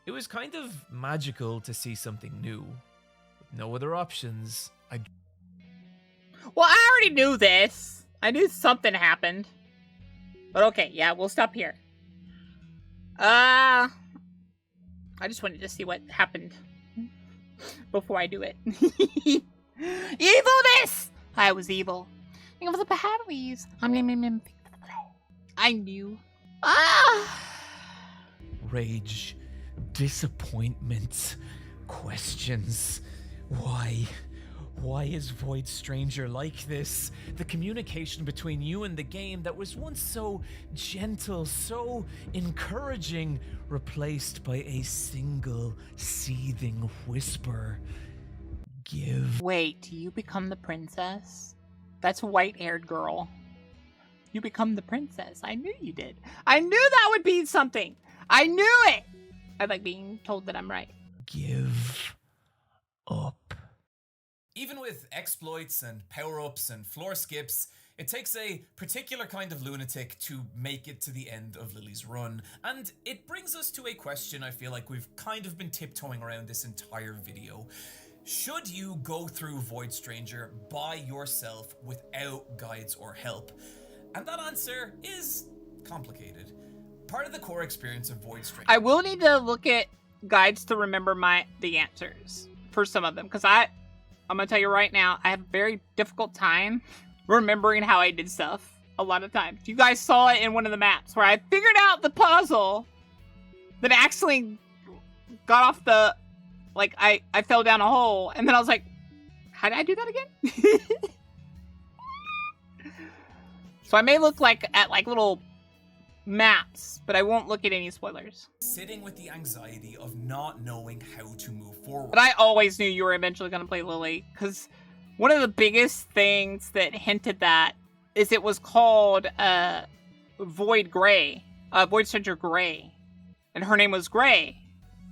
Speaker 2: it was kind of magical to see something new. With no other options,
Speaker 3: Well, I already knew this. I knew something happened. But okay, yeah, we'll stop here. I just wanted to see what happened before I do it. Evilness! I was evil. Think of the batteries. I knew.
Speaker 2: rage, disappointment, questions. Why? Why is Void Stranger like this? The communication between you and the game that was once so gentle, so encouraging, replaced by a single seething whisper. Give.
Speaker 3: Wait, do you become the princess? That's a white-haired girl. You become the princess. I knew you did. I knew that would be something. I knew it! I like being told that I'm right.
Speaker 2: Give
Speaker 1: Even with exploits and power-ups and floor skips, it takes a particular kind of lunatic to make it to the end of Lily's run, and it brings us to a question I feel like we've kind of been tiptoeing around this entire video. Should you go through Void Stranger by yourself without guides or help? And that answer is complicated. Part of the core experience of Void Stranger...
Speaker 3: I will need to look at guides to remember the answers for some of them, because I'm gonna tell you right now, I have a very difficult time remembering how I did stuff a lot of times. You guys saw it in one of the maps where I figured out the puzzle, then actually got off the, like, I fell down a hole, and then I was like, how did I do that again? So I may look at little maps, but I won't look at any spoilers.
Speaker 1: Sitting with the anxiety of not knowing how to move forward.
Speaker 3: But I always knew you were eventually going to play Lily, because one of the biggest things that hinted that is it was called Void Stranger Gray, and her name was Gray.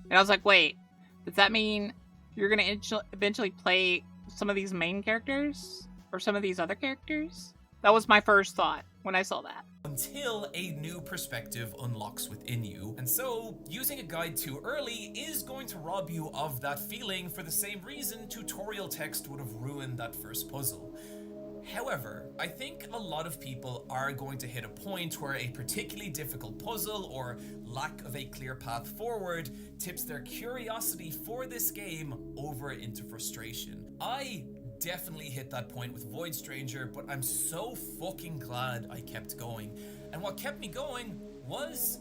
Speaker 3: And I was like, wait, does that mean you're going to eventually play some of these main characters? Or some of these other characters? That was my first thought when I saw that.
Speaker 1: Until a new perspective unlocks within you. And so, using a guide too early is going to rob you of that feeling for the same reason tutorial text would have ruined that first puzzle. However, I think a lot of people are going to hit a point where a particularly difficult puzzle or lack of a clear path forward tips their curiosity for this game over into frustration. I definitely hit that point with Void Stranger, but I'm so fucking glad I kept going. And what kept me going was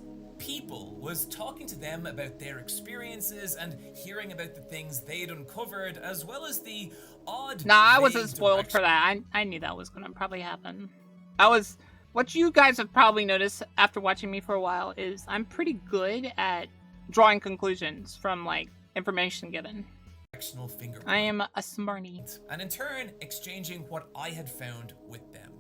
Speaker 1: talking to them about their experiences and hearing about the things they'd uncovered, as well as the odd...
Speaker 3: Nah, I wasn't spoiled for that. I knew that was gonna probably happen. What you guys have probably noticed after watching me for a while is I'm pretty good at drawing conclusions from, like, information given. I am a smarty.
Speaker 1: And in turn, exchanging what I had found with them.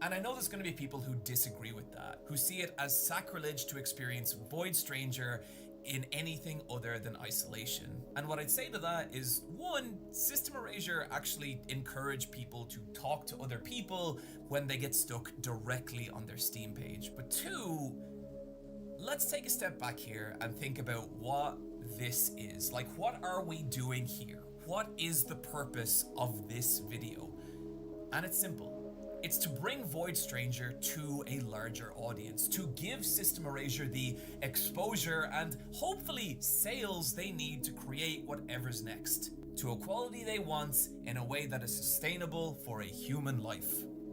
Speaker 1: And I know there's going to be people who disagree with that, who see it as sacrilege to experience Void Stranger in anything other than isolation. And what I'd say to that is, one, System Erasure actually encourage people to talk to other people when they get stuck directly on their Steam page. But two, let's take a step back here and think about what this is. Like, what are we doing here? What is the purpose of this video? And it's simple. It's to bring Void Stranger to a larger audience, to give System Erasure the exposure and hopefully sales they need to create whatever's next, to a quality they want in a way that is sustainable for a human life.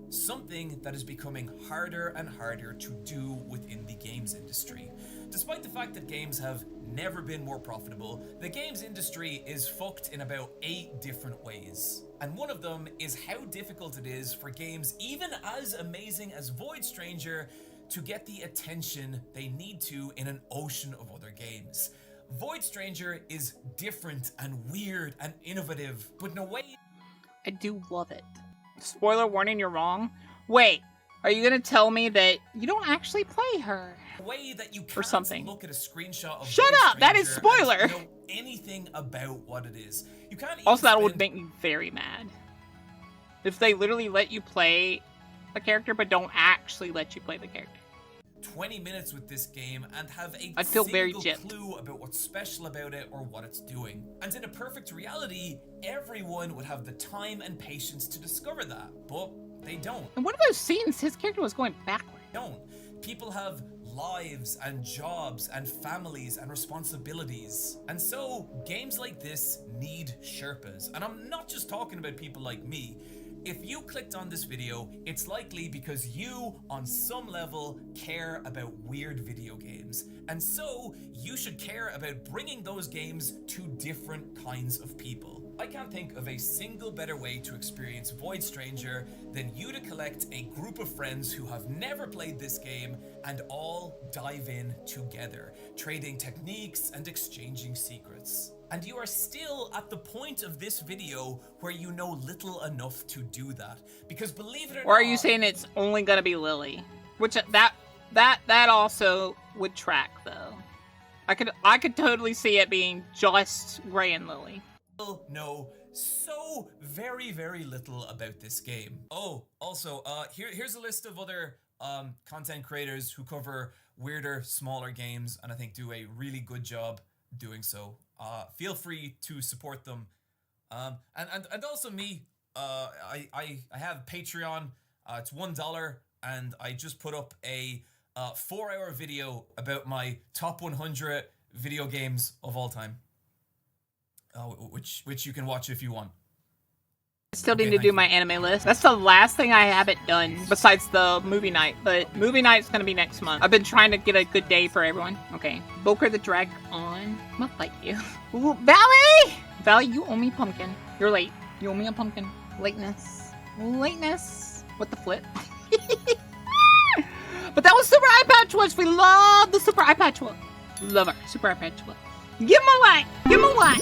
Speaker 1: Something that is becoming harder and harder to do within the games industry. Despite the fact that games have never been more profitable, the games industry is fucked in about 8 different ways. And one of them is how difficult it is for games even as amazing as Void Stranger to get the attention they need to in an ocean of other games. Void Stranger is different and weird and innovative, but in a way...
Speaker 3: I do love it. Spoiler warning, you're wrong. Wait, are you gonna tell me that you don't actually play her?
Speaker 1: Way that you can't
Speaker 3: or something.
Speaker 1: Look at a screenshot of
Speaker 3: Shut
Speaker 1: Void
Speaker 3: up! That is
Speaker 1: Stranger
Speaker 3: spoiler!
Speaker 1: and know anything about what it is. You can't even
Speaker 3: Also, that would make me very mad. If they literally let you play a character but don't actually let you play the character.
Speaker 1: 20 minutes with this game and have a
Speaker 3: I'd feel very
Speaker 1: single
Speaker 3: gypped.
Speaker 1: clue about what's special about it or what it's doing. And in a perfect reality, everyone would have the time and patience to discover that, but they don't.
Speaker 3: And one of those scenes, his character was going backward.
Speaker 1: Don't. People have lives and jobs and families and responsibilities. And so, games like this need Sherpas. And I'm not just talking about people like me. If you clicked on this video, it's likely because you, on some level, care about weird video games. And so, you should care about bringing those games to different kinds of people. I can't think of a single better way to experience Void Stranger than you to collect a group of friends who have never played this game and all dive in together, trading techniques and exchanging secrets. And you are still at the point of this video where you know little enough to do that. Because believe it or not...
Speaker 3: Or are you saying it's only gonna be Lily? Which, that also would track, though. I could totally see it being just Gray and Lily.
Speaker 1: Know so very, very little about this game. Oh, also, here's a list of other content creators who cover weirder, smaller games, and I think do a really good job doing so. Feel free to support them. And also me, I have Patreon. It's $1, and I just put up a 4-hour video about my top 100 video games of all time, which you can watch if you want.
Speaker 3: I still need to do my anime list. That's the last thing I haven't done besides the movie night, but movie night's gonna be next month. I've been trying to get a good day for everyone. Okay, bokathedragon. I'm gonna fight you. Ooh, Valley! Valley, you owe me pumpkin. You're late. You owe me a pumpkin. Lateness. Lateness. What the flip? But that was Super Eyepatch Watch. We love the Super Eyepatch Watch. Love our Super Eyepatch Watch. Give him a like. Give him a like.